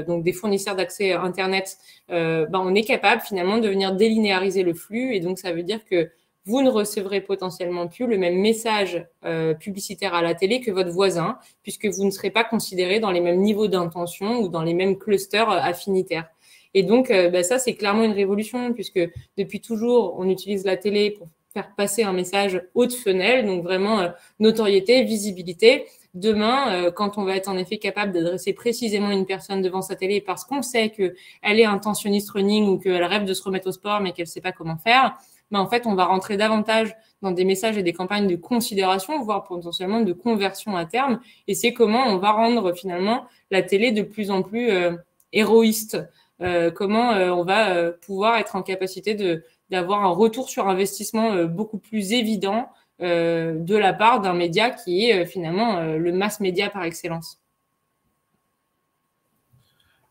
Speaker 2: donc des fournisseurs d'accès Internet, on est capable finalement de venir délinéariser le flux. Et donc, ça veut dire que vous ne recevrez potentiellement plus le même message publicitaire à la télé que votre voisin, puisque vous ne serez pas considéré dans les mêmes niveaux d'intention ou dans les mêmes clusters affinitaires. Et donc, ça, c'est clairement une révolution, puisque depuis toujours, on utilise la télé pour faire passer un message haut de fenêtre, donc vraiment notoriété, visibilité. Demain, quand on va être en effet capable d'adresser précisément une personne devant sa télé parce qu'on sait qu'elle est intentionniste running ou qu'elle rêve de se remettre au sport mais qu'elle ne sait pas comment faire, en fait, on va rentrer davantage dans des messages et des campagnes de considération, voire potentiellement de conversion à terme. Et c'est comment on va rendre finalement la télé de plus en plus héroïste. Comment on va pouvoir être en capacité d'avoir un retour sur investissement beaucoup plus évident de la part d'un média qui est finalement le mass média par excellence.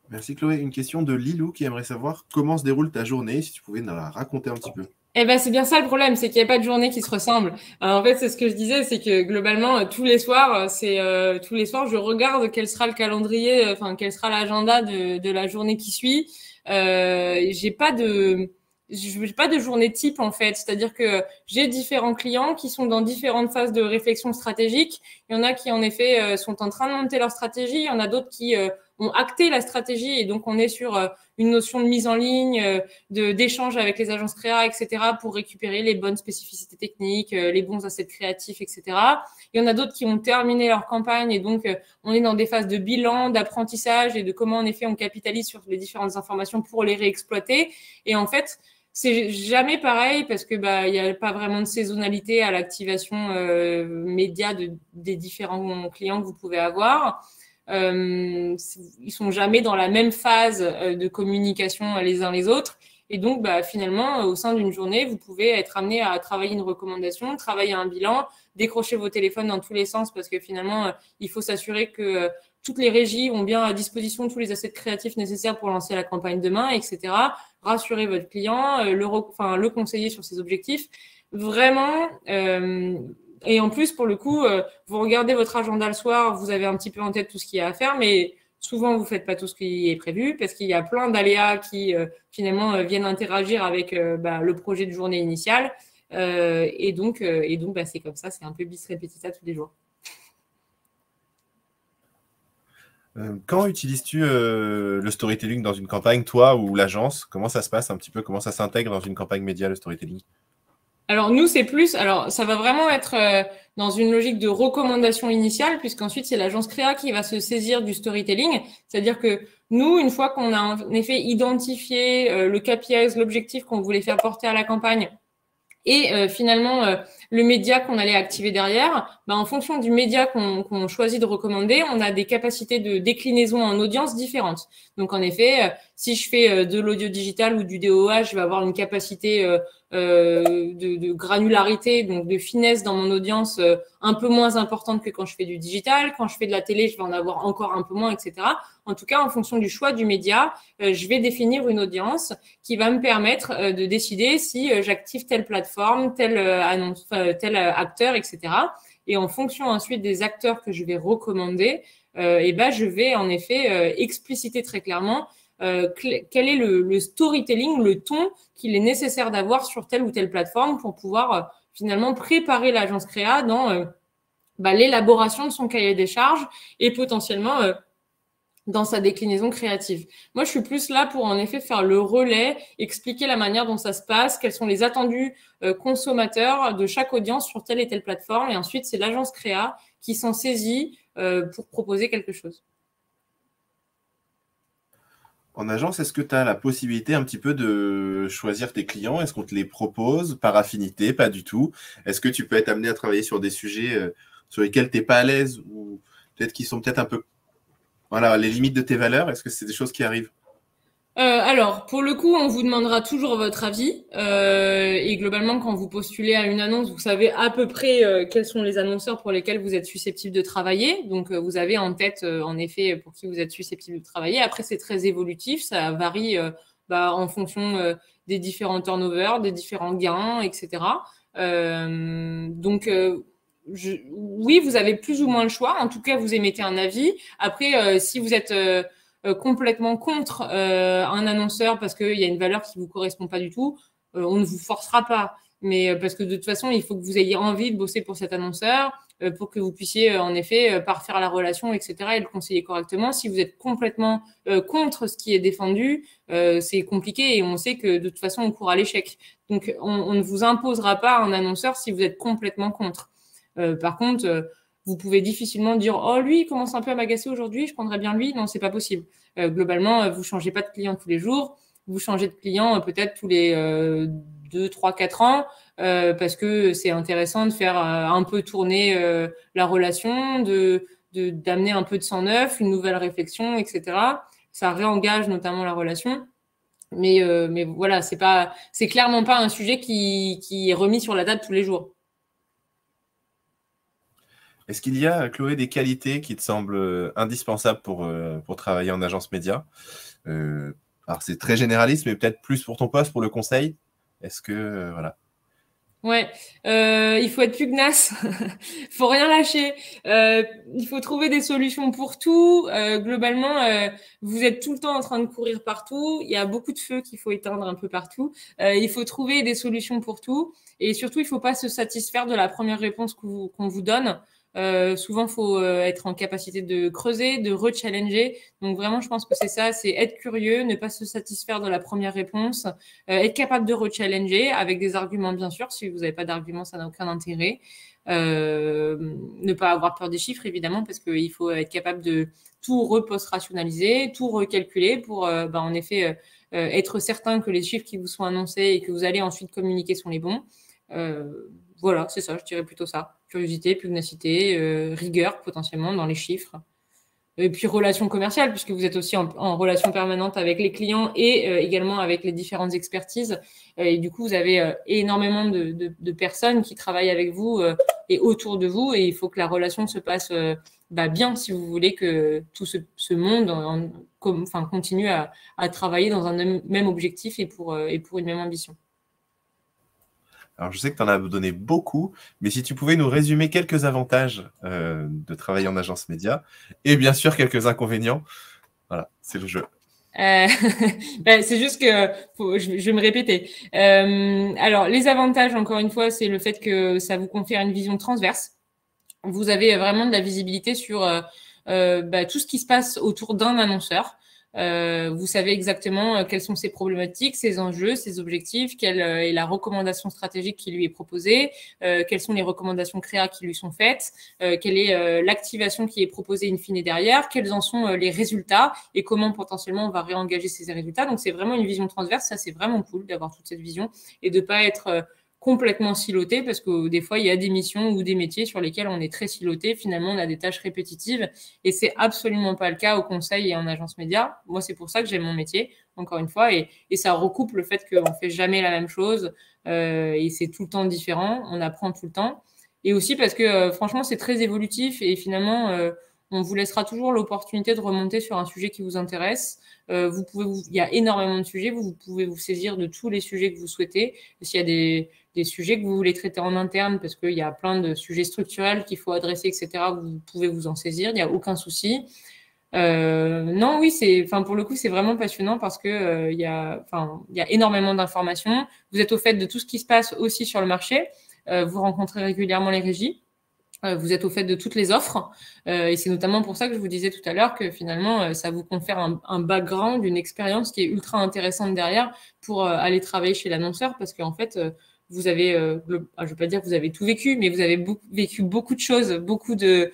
Speaker 1: Merci Chloé. Une question de Lilou qui aimerait savoir comment se déroule ta journée, si tu pouvais nous la raconter un petit peu.
Speaker 2: Eh ben, c'est bien ça le problème, c'est qu'il n'y a pas de journée qui se ressemble. Alors, en fait, c'est ce que je disais, c'est que globalement, tous les soirs, je regarde quel sera le calendrier, quel sera l'agenda de la journée qui suit. J'ai pas de journée type en fait, c'est-à-dire que j'ai différents clients qui sont dans différentes phases de réflexion stratégique. Il y en a qui en effet sont en train de monter leur stratégie, il y en a d'autres qui ont acté la stratégie et donc on est sur une notion de mise en ligne, d'échange avec les agences créa, etc. pour récupérer les bonnes spécificités techniques, les bons assets créatifs, etc. Il y en a d'autres qui ont terminé leur campagne et donc on est dans des phases de bilan, d'apprentissage et de comment en effet on capitalise sur les différentes informations pour les réexploiter. Et en fait, c'est jamais pareil parce que il y a pas vraiment de saisonnalité à l'activation média des différents clients que vous pouvez avoir. Ils sont jamais dans la même phase de communication les uns les autres. Et donc, finalement, au sein d'une journée, vous pouvez être amené à travailler une recommandation, travailler un bilan, décrocher vos téléphones dans tous les sens parce que finalement, il faut s'assurer que toutes les régies ont bien à disposition tous les assets créatifs nécessaires pour lancer la campagne demain, etc. Rassurer votre client, le conseiller sur ses objectifs. Vraiment, et en plus, pour le coup, vous regardez votre agenda le soir, vous avez un petit peu en tête tout ce qu'il y a à faire, mais souvent, vous ne faites pas tout ce qui est prévu parce qu'il y a plein d'aléas qui, finalement, viennent interagir avec le projet de journée initiale. Et donc c'est comme ça, c'est un peu bis repetita tous les jours.
Speaker 1: Quand utilises-tu le storytelling dans une campagne, toi ou l'agence? Comment ça se passe un petit peu? Comment ça s'intègre dans une campagne média, le storytelling?
Speaker 2: Alors nous, c'est plus, alors ça va vraiment être dans une logique de recommandation initiale, puisqu'ensuite c'est l'agence créa qui va se saisir du storytelling. C'est-à-dire que nous, une fois qu'on a en effet identifié le KPIs, l'objectif qu'on voulait faire porter à la campagne, et finalement le média qu'on allait activer derrière, en fonction du média qu'on choisit de recommander, on a des capacités de déclinaison en audience différentes. Donc en effet, si je fais de l'audio digital ou du DOA, je vais avoir une capacité de granularité, donc de finesse dans mon audience un peu moins importante que quand je fais du digital. Quand je fais de la télé, je vais en avoir encore un peu moins, etc. En tout cas, en fonction du choix du média, je vais définir une audience qui va me permettre de décider si j'active telle plateforme, tel acteur, etc. Et en fonction ensuite des acteurs que je vais recommander, je vais en effet expliciter très clairement quel est le storytelling, le ton qu'il est nécessaire d'avoir sur telle ou telle plateforme pour pouvoir finalement préparer l'agence créa dans l'élaboration de son cahier des charges et potentiellement dans sa déclinaison créative. Moi, je suis plus là pour en effet faire le relais, expliquer la manière dont ça se passe, quels sont les attendus consommateurs de chaque audience sur telle et telle plateforme. Et ensuite, c'est l'agence créa qui s'en saisit pour proposer quelque chose.
Speaker 1: En agence, est-ce que tu as la possibilité un petit peu de choisir tes clients? Est-ce qu'on te les propose par affinité? Pas du tout. Est-ce que tu peux être amené à travailler sur des sujets sur lesquels tu n'es pas à l'aise ou peut-être qui sont peut-être un peu voilà, les limites de tes valeurs? Est-ce que c'est des choses qui arrivent?
Speaker 2: Alors, pour le coup, on vous demandera toujours votre avis. Et globalement, quand vous postulez à une annonce, vous savez à peu près quels sont les annonceurs pour lesquels vous êtes susceptible de travailler. Donc, vous avez en tête, en effet, pour qui vous êtes susceptible de travailler. Après, c'est très évolutif. Ça varie en fonction des différents turnovers, des différents gains, etc. Oui, vous avez plus ou moins le choix. En tout cas, vous émettez un avis. Après, si vous êtes complètement contre un annonceur parce qu'il y a une valeur qui vous correspond pas du tout, on ne vous forcera pas. Mais parce que de toute façon, il faut que vous ayez envie de bosser pour cet annonceur, pour que vous puissiez en effet parfaire la relation, etc. et le conseiller correctement. Si vous êtes complètement contre ce qui est défendu, c'est compliqué et on sait que de toute façon, on court à l'échec. Donc, on ne vous imposera pas un annonceur si vous êtes complètement contre. Par contre, vous pouvez difficilement dire oh lui il commence un peu à m'agacer aujourd'hui, je prendrais bien lui. Non, c'est pas possible. Globalement, vous changez pas de client tous les jours, vous changez de client peut-être tous les 2, 3, 4 ans parce que c'est intéressant de faire un peu tourner la relation, d'amener un peu de sang neuf, une nouvelle réflexion, etc. Ça réengage notamment la relation. Mais voilà, c'est clairement pas un sujet qui est remis sur la table tous les jours.
Speaker 1: Est-ce qu'il y a, Chloé, des qualités qui te semblent indispensables pour travailler en agence média? Alors, c'est très généraliste, mais peut-être plus pour ton poste, pour le conseil. Est-ce que, voilà.
Speaker 2: Ouais, il faut être pugnace, faut rien lâcher. Il faut trouver des solutions pour tout. Globalement, vous êtes tout le temps en train de courir partout. Il y a beaucoup de feux qu'il faut éteindre un peu partout. Il faut trouver des solutions pour tout. Et surtout, il faut pas se satisfaire de la première réponse qu'on vous donne. Souvent, faut être en capacité de creuser, de rechallenger. Donc vraiment, je pense que c'est ça, c'est être curieux, ne pas se satisfaire de la première réponse, être capable de rechallenger avec des arguments, bien sûr. Si vous n'avez pas d'arguments, ça n'a aucun intérêt. Ne pas avoir peur des chiffres, évidemment, parce qu'il faut être capable de tout repost-rationaliser, tout recalculer pour, en effet, être certain que les chiffres qui vous sont annoncés et que vous allez ensuite communiquer sont les bons. Voilà, c'est ça, je dirais plutôt ça. Curiosité, pugnacité, rigueur potentiellement dans les chiffres. Et puis relation commerciale, puisque vous êtes aussi en relation permanente avec les clients et également avec les différentes expertises. Et du coup, vous avez énormément de personnes qui travaillent avec vous et autour de vous. Et il faut que la relation se passe bien si vous voulez que tout ce monde continue à travailler dans un même objectif et pour une même ambition.
Speaker 1: Alors, je sais que tu en as donné beaucoup, mais si tu pouvais nous résumer quelques avantages de travailler en agence média et bien sûr quelques inconvénients, voilà, c'est le jeu.
Speaker 2: C'est juste que je vais me répéter. Alors, les avantages, encore une fois, c'est le fait que ça vous confère une vision transverse. Vous avez vraiment de la visibilité sur tout ce qui se passe autour d'un annonceur. Vous savez exactement quelles sont ses problématiques, ses enjeux, ses objectifs, quelle est la recommandation stratégique qui lui est proposée, quelles sont les recommandations créa qui lui sont faites, quelle est l'activation qui est proposée in fine derrière, quels en sont les résultats et comment potentiellement on va réengager ces résultats. Donc c'est vraiment une vision transverse, ça c'est vraiment cool d'avoir toute cette vision et de pas être complètement siloté parce que des fois il y a des missions ou des métiers sur lesquels on est très siloté, finalement on a des tâches répétitives et c'est absolument pas le cas au conseil et en agence média. Moi c'est pour ça que j'aime mon métier encore une fois et ça recoupe le fait qu'on fait jamais la même chose et c'est tout le temps différent, on apprend tout le temps et aussi parce que franchement c'est très évolutif et finalement on vous laissera toujours l'opportunité de remonter sur un sujet qui vous intéresse. Il y a énormément de sujets, vous pouvez vous saisir de tous les sujets que vous souhaitez. S'il y a des sujets que vous voulez traiter en interne, parce qu'il y a plein de sujets structurels qu'il faut adresser, etc., vous pouvez vous en saisir, il n'y a aucun souci. Non, oui, pour le coup, c'est vraiment passionnant parce que il y a énormément d'informations. Vous êtes au fait de tout ce qui se passe aussi sur le marché. Vous rencontrez régulièrement les régies. Vous êtes au fait de toutes les offres et c'est notamment pour ça que je vous disais tout à l'heure que finalement ça vous confère un background, une expérience qui est ultra intéressante derrière pour aller travailler chez l'annonceur parce qu'en fait vous avez, je vais pas dire que vous avez tout vécu, mais vous avez vécu beaucoup de choses, beaucoup de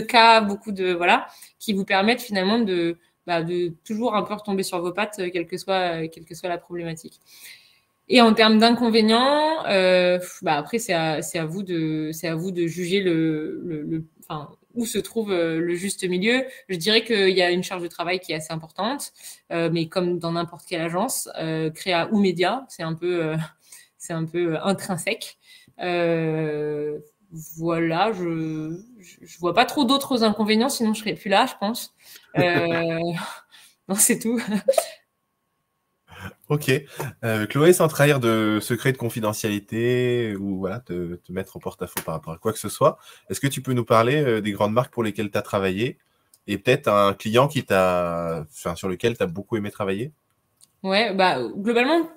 Speaker 2: cas, beaucoup de voilà, qui vous permettent finalement de de toujours un peu retomber sur vos pattes, quelle que soit la problématique. Et en termes d'inconvénients, après c'est à vous de juger enfin, où se trouve le juste milieu. Je dirais qu'il y a une charge de travail qui est assez importante, mais comme dans n'importe quelle agence, créa ou média, c'est un peu intrinsèque. Voilà, je vois pas trop d'autres inconvénients, sinon je serais plus là, je pense. Non, c'est tout.
Speaker 1: Ok. Chloé, sans trahir de secret de confidentialité ou voilà, te mettre en porte-à-faux par rapport à quoi que ce soit, est-ce que tu peux nous parler des grandes marques pour lesquelles tu as travaillé et peut-être un client sur lequel tu as beaucoup aimé travailler?
Speaker 2: Ouais, globalement,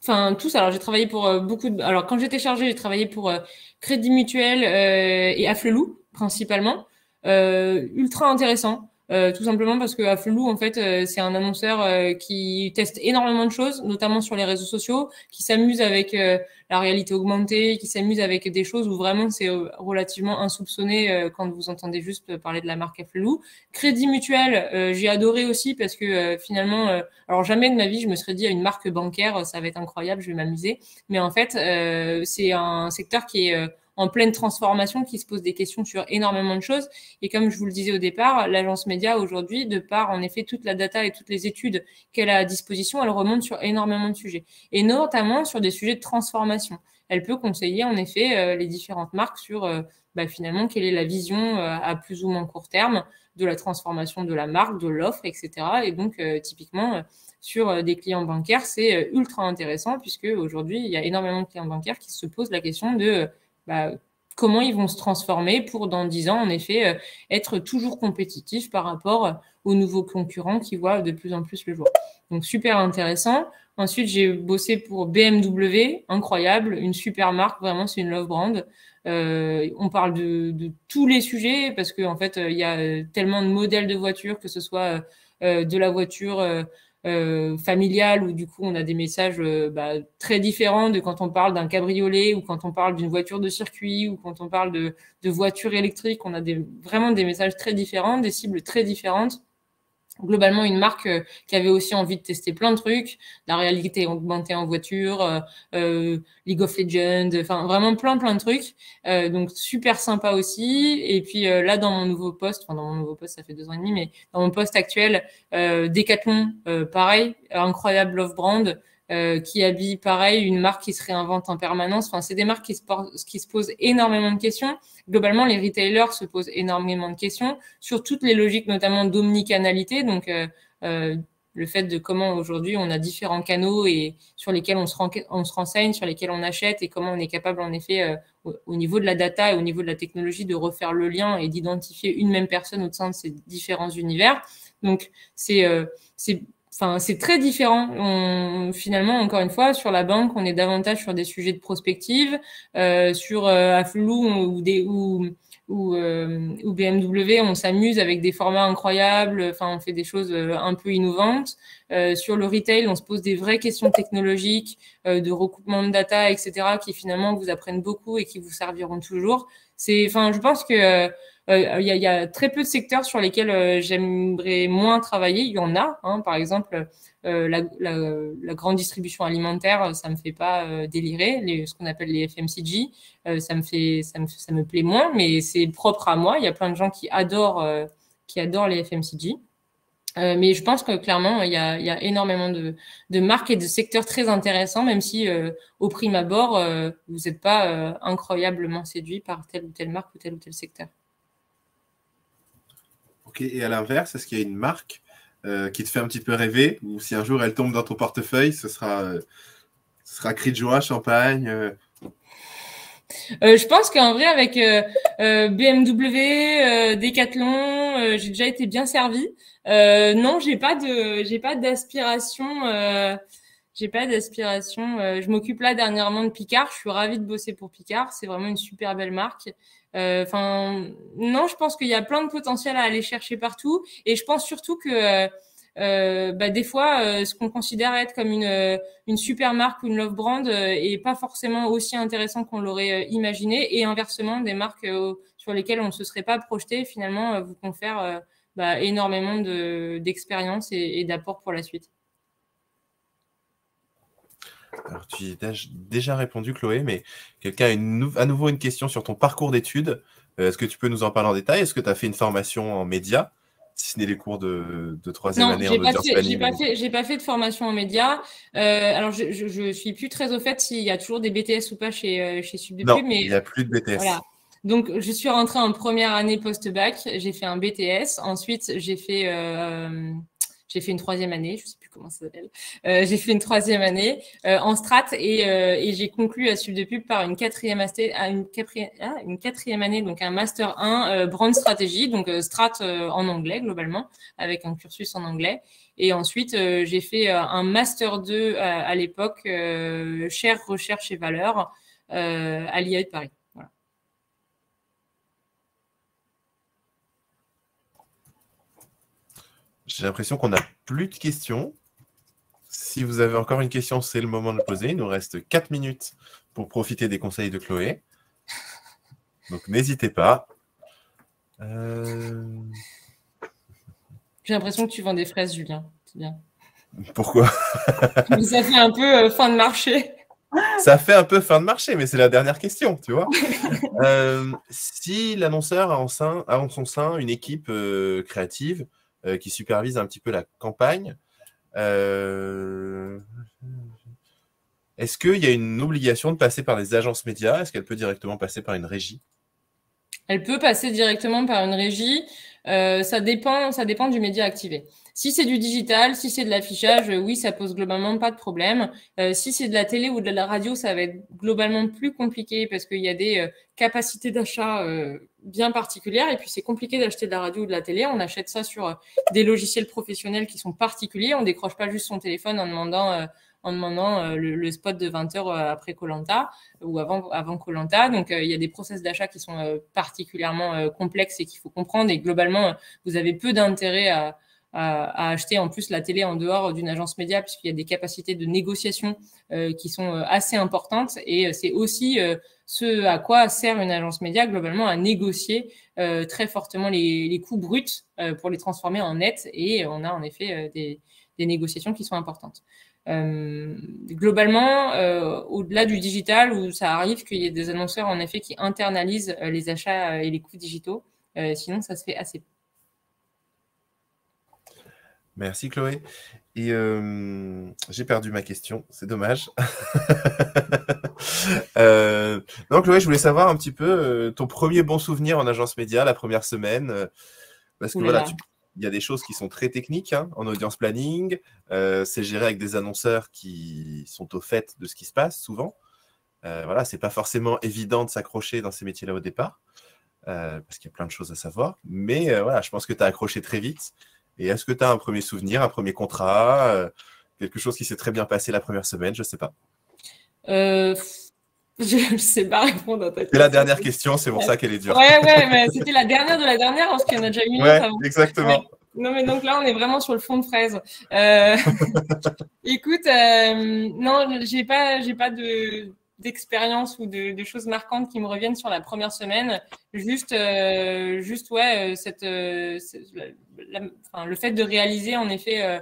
Speaker 2: enfin tous. Alors j'ai travaillé pour Alors quand j'étais chargée, j'ai travaillé pour Crédit Mutuel et Afflelou principalement. Ultra intéressant. Tout simplement parce que Afflelou, en fait, c'est un annonceur qui teste énormément de choses, notamment sur les réseaux sociaux, qui s'amuse avec la réalité augmentée, qui s'amuse avec des choses où vraiment c'est relativement insoupçonné quand vous entendez juste parler de la marque Afflelou. Crédit Mutuel, j'ai adoré aussi parce que finalement, alors jamais de ma vie je me serais dit à une marque bancaire, ça va être incroyable, je vais m'amuser. Mais en fait, c'est un secteur qui est en pleine transformation, qui se pose des questions sur énormément de choses. Et comme je vous le disais au départ, l'agence média aujourd'hui, de par en effet toute la data et toutes les études qu'elle a à disposition, elle remonte sur énormément de sujets. Et notamment sur des sujets de transformation. Elle peut conseiller en effet les différentes marques sur finalement quelle est la vision à plus ou moins court terme de la transformation de la marque, de l'offre, etc. Et donc typiquement sur des clients bancaires, c'est ultra intéressant puisque aujourd'hui il y a énormément de clients bancaires qui se posent la question de comment ils vont se transformer pour dans 10 ans, en effet, être toujours compétitifs par rapport aux nouveaux concurrents qui voient de plus en plus le jour. Donc, super intéressant. Ensuite, j'ai bossé pour BMW, incroyable, une super marque, vraiment, c'est une love brand. On parle de tous les sujets parce qu'en en fait, il y a tellement de modèles de voitures, que ce soit de la voiture familiale où du coup on a des messages très différents de quand on parle d'un cabriolet ou quand on parle d'une voiture de circuit ou quand on parle de voitures électriques. On a vraiment des messages très différents, des cibles très différentes. Globalement, une marque qui avait aussi envie de tester plein de trucs, la réalité augmentée en voiture, League of Legends, enfin vraiment plein de trucs. Donc super sympa aussi. Et puis là, dans mon nouveau poste, ça fait 2 ans et demi, mais dans mon poste actuel, Decathlon, pareil, incroyable love brand. Qui habille pareil une marque qui se réinvente en permanence. Enfin, c'est des marques qui se posent énormément de questions. Globalement, les retailers se posent énormément de questions sur toutes les logiques, notamment d'omnicanalité. Donc, le fait de comment aujourd'hui on a différents canaux et sur lesquels on se renseigne, sur lesquels on achète et comment on est capable en effet au niveau de la data et au niveau de la technologie de refaire le lien et d'identifier une même personne au sein de ces différents univers. Donc, c'est très différent. Finalement, encore une fois, sur la banque, on est davantage sur des sujets de prospective. Sur Afflelou ou BMW, on s'amuse avec des formats incroyables. Enfin, on fait des choses un peu innovantes. Sur le retail, on se pose des vraies questions technologiques, de recoupement de data, etc., qui finalement vous apprennent beaucoup et qui vous serviront toujours. Je pense que y a très peu de secteurs sur lesquels j'aimerais moins travailler. Il y en a, hein, par exemple, la grande distribution alimentaire, ça me fait pas délirer. Ce qu'on appelle les FMCG, ça me plaît moins, mais c'est propre à moi. Il y a plein de gens qui adorent les FMCG. Mais je pense que clairement, il y a énormément de marques et de secteurs très intéressants, même si au prime abord, vous n'êtes pas incroyablement séduit par telle ou telle marque ou tel secteur.
Speaker 1: Ok, et à l'inverse, est-ce qu'il y a une marque qui te fait un petit peu rêver, ou si un jour elle tombe dans ton portefeuille, ce sera cri de joie, champagne
Speaker 2: Je pense qu'en vrai, avec BMW, Decathlon, j'ai déjà été bien servie. Non, j'ai pas d'aspiration. J'ai pas d'aspiration. Je m'occupe là dernièrement de Picard. Je suis ravie de bosser pour Picard. C'est vraiment une super belle marque. Non, je pense qu'il y a plein de potentiel à aller chercher partout. Et je pense surtout que des fois, ce qu'on considère être comme une super marque ou une love brand est pas forcément aussi intéressant qu'on l'aurait imaginé. Et inversement, des marques sur lesquelles on ne se serait pas projeté finalement vous confèrent énormément d'expérience et d'apport pour la suite.
Speaker 1: Alors, tu y as déjà répondu, Chloé, mais quelqu'un a à nouveau une question sur ton parcours d'études. Est-ce que tu peux nous en parler en détail? Est-ce que tu as fait une formation en médias, si ce n'est les cours de troisième
Speaker 2: Non,
Speaker 1: année en audience planning?
Speaker 2: j'ai pas fait de formation en médias. Alors, je suis plus très au fait s'il y a toujours des BTS ou pas chez
Speaker 1: Non,
Speaker 2: Subdepub, mais
Speaker 1: il n'y a plus de BTS.
Speaker 2: voilà. Donc, je suis rentrée en première année post-bac. J'ai fait un BTS. Ensuite, j'ai fait une troisième année. Je sais plus comment ça s'appelle. J'ai fait une troisième année en strat et j'ai conclu à Subdepub par une quatrième année, donc un master 1 brand stratégie, donc strat en anglais globalement, avec un cursus en anglais. Et ensuite, j'ai fait un master 2 à l'époque, chaire recherche et valeurs à l'IA de Paris.
Speaker 1: J'ai l'impression qu'on n'a plus de questions. Si vous avez encore une question, c'est le moment de le poser. Il nous reste 4 minutes pour profiter des conseils de Chloé. Donc, n'hésitez pas.
Speaker 2: J'ai l'impression que tu vends des fraises, Julien. C'est bien.
Speaker 1: Pourquoi?
Speaker 2: Ça fait un peu fin de marché.
Speaker 1: Ça fait un peu fin de marché, mais c'est la dernière question, tu vois. Si l'annonceur a en son sein une équipe créative qui supervise un petit peu la campagne, est-ce qu'il y a une obligation de passer par des agences médias? Est-ce qu'elle peut directement passer par une régie?
Speaker 2: Elle peut passer directement par une régie. Ça dépend du média activé. Si c'est du digital, si c'est de l'affichage, oui, ça pose globalement pas de problème. Si c'est de la télé ou de la radio, ça va être globalement plus compliqué parce qu'il y a des capacités d'achat bien particulières et puis c'est compliqué d'acheter de la radio ou de la télé. On achète ça sur des logiciels professionnels qui sont particuliers. On décroche pas juste son téléphone en demandant le spot de 20 heures après Koh-Lanta ou avant Koh-Lanta. Donc, il y a des process d'achat qui sont particulièrement complexes et qu'il faut comprendre. Et globalement, vous avez peu d'intérêt à acheter en plus la télé en dehors d'une agence média puisqu'il y a des capacités de négociation qui sont assez importantes. Et c'est aussi ce à quoi sert une agence média, globalement, à négocier très fortement les coûts bruts pour les transformer en nets. Et on a en effet des négociations qui sont importantes. Globalement, au-delà du digital, où ça arrive qu'il y ait des annonceurs en effet qui internalisent les achats et les coûts digitaux, sinon ça se fait assez.
Speaker 1: Merci Chloé. Et j'ai perdu ma question, c'est dommage. Non Chloé, je voulais savoir un petit peu ton premier bon souvenir en agence média, la première semaine, parce que voilà, il y a des choses qui sont très techniques hein, en audience planning. C'est géré avec des annonceurs qui sont au fait de ce qui se passe souvent. Voilà, c'est pas forcément évident de s'accrocher dans ces métiers-là au départ, parce qu'il y a plein de choses à savoir. Mais voilà, je pense que tu as accroché très vite. Et est-ce que tu as un premier souvenir, un premier contrat, quelque chose qui s'est très bien passé la première semaine? Je ne sais pas.
Speaker 2: Je ne sais pas répondre à ta question.
Speaker 1: C'est la dernière question, c'est pour ça qu'elle est dure.
Speaker 2: Ouais, mais c'était la dernière de la dernière, parce qu'il y en a déjà une autre avant.
Speaker 1: Exactement. Ouais.
Speaker 2: Non, mais donc là, on est vraiment sur le fond de fraise. Écoute, non, j'ai pas d'expérience ou de choses marquantes qui me reviennent sur la première semaine. Juste ouais, le fait de réaliser en effet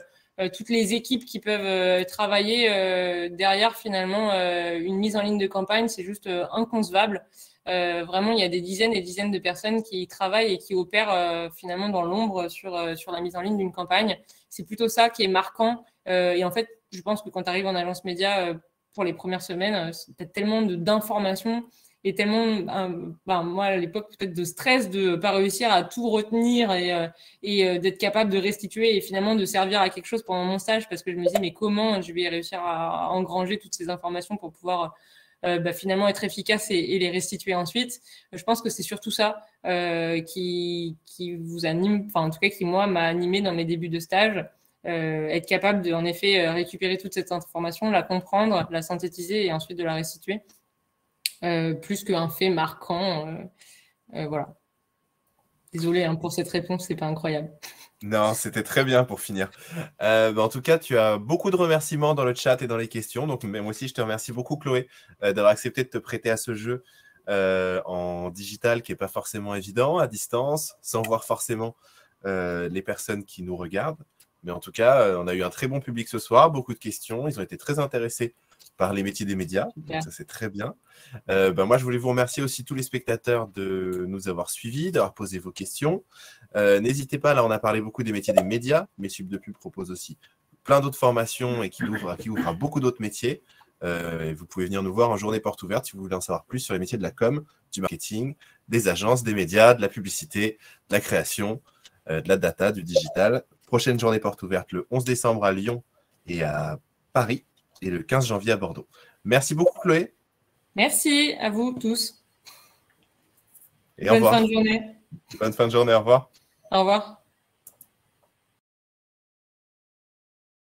Speaker 2: toutes les équipes qui peuvent travailler derrière finalement une mise en ligne de campagne, c'est juste inconcevable. Vraiment, il y a des dizaines et dizaines de personnes qui travaillent et qui opèrent finalement dans l'ombre sur la mise en ligne d'une campagne. C'est plutôt ça qui est marquant. Et en fait, je pense que quand tu arrives en agence média pour les premières semaines, tu as tellement d'informations et tellement, moi à l'époque, peut-être de stress de pas réussir à tout retenir et d'être capable de restituer et finalement de servir à quelque chose pendant mon stage parce que je me disais, mais comment je vais réussir à engranger toutes ces informations pour pouvoir finalement être efficace et les restituer ensuite. Je pense que c'est surtout ça qui vous anime, enfin en tout cas qui moi m'a animé dans mes débuts de stage. Être capable de en effet récupérer toute cette information, la comprendre, la synthétiser et ensuite de la restituer. Plus qu'un fait marquant. Voilà. Désolée hein, pour cette réponse, c'est pas incroyable.
Speaker 1: Non, c'était très bien pour finir. En tout cas, tu as beaucoup de remerciements dans le chat et dans les questions. Donc, moi aussi, je te remercie beaucoup, Chloé, d'avoir accepté de te prêter à ce jeu en digital qui n'est pas forcément évident, à distance, sans voir forcément les personnes qui nous regardent. Mais en tout cas, on a eu un très bon public ce soir, beaucoup de questions. Ils ont été très intéressés par les métiers des médias. Donc ça, c'est très bien. Moi, je voulais vous remercier aussi tous les spectateurs de nous avoir suivis, d'avoir posé vos questions. N'hésitez pas, là, on a parlé beaucoup des métiers des médias, mais Sub2Pub propose aussi plein d'autres formations et qui ouvre à beaucoup d'autres métiers. Et vous pouvez venir nous voir en journée porte ouverte si vous voulez en savoir plus sur les métiers de la com, du marketing, des agences, des médias, de la publicité, de la création, de la data, du digital. Prochaine journée porte ouverte le 11 décembre à Lyon et à Paris et le 15 janvier à Bordeaux. Merci beaucoup, Chloé.
Speaker 2: Merci à vous tous.
Speaker 1: Et au revoir.
Speaker 2: Bonne fin de journée.
Speaker 1: Bonne fin de journée, au revoir.
Speaker 2: Au revoir.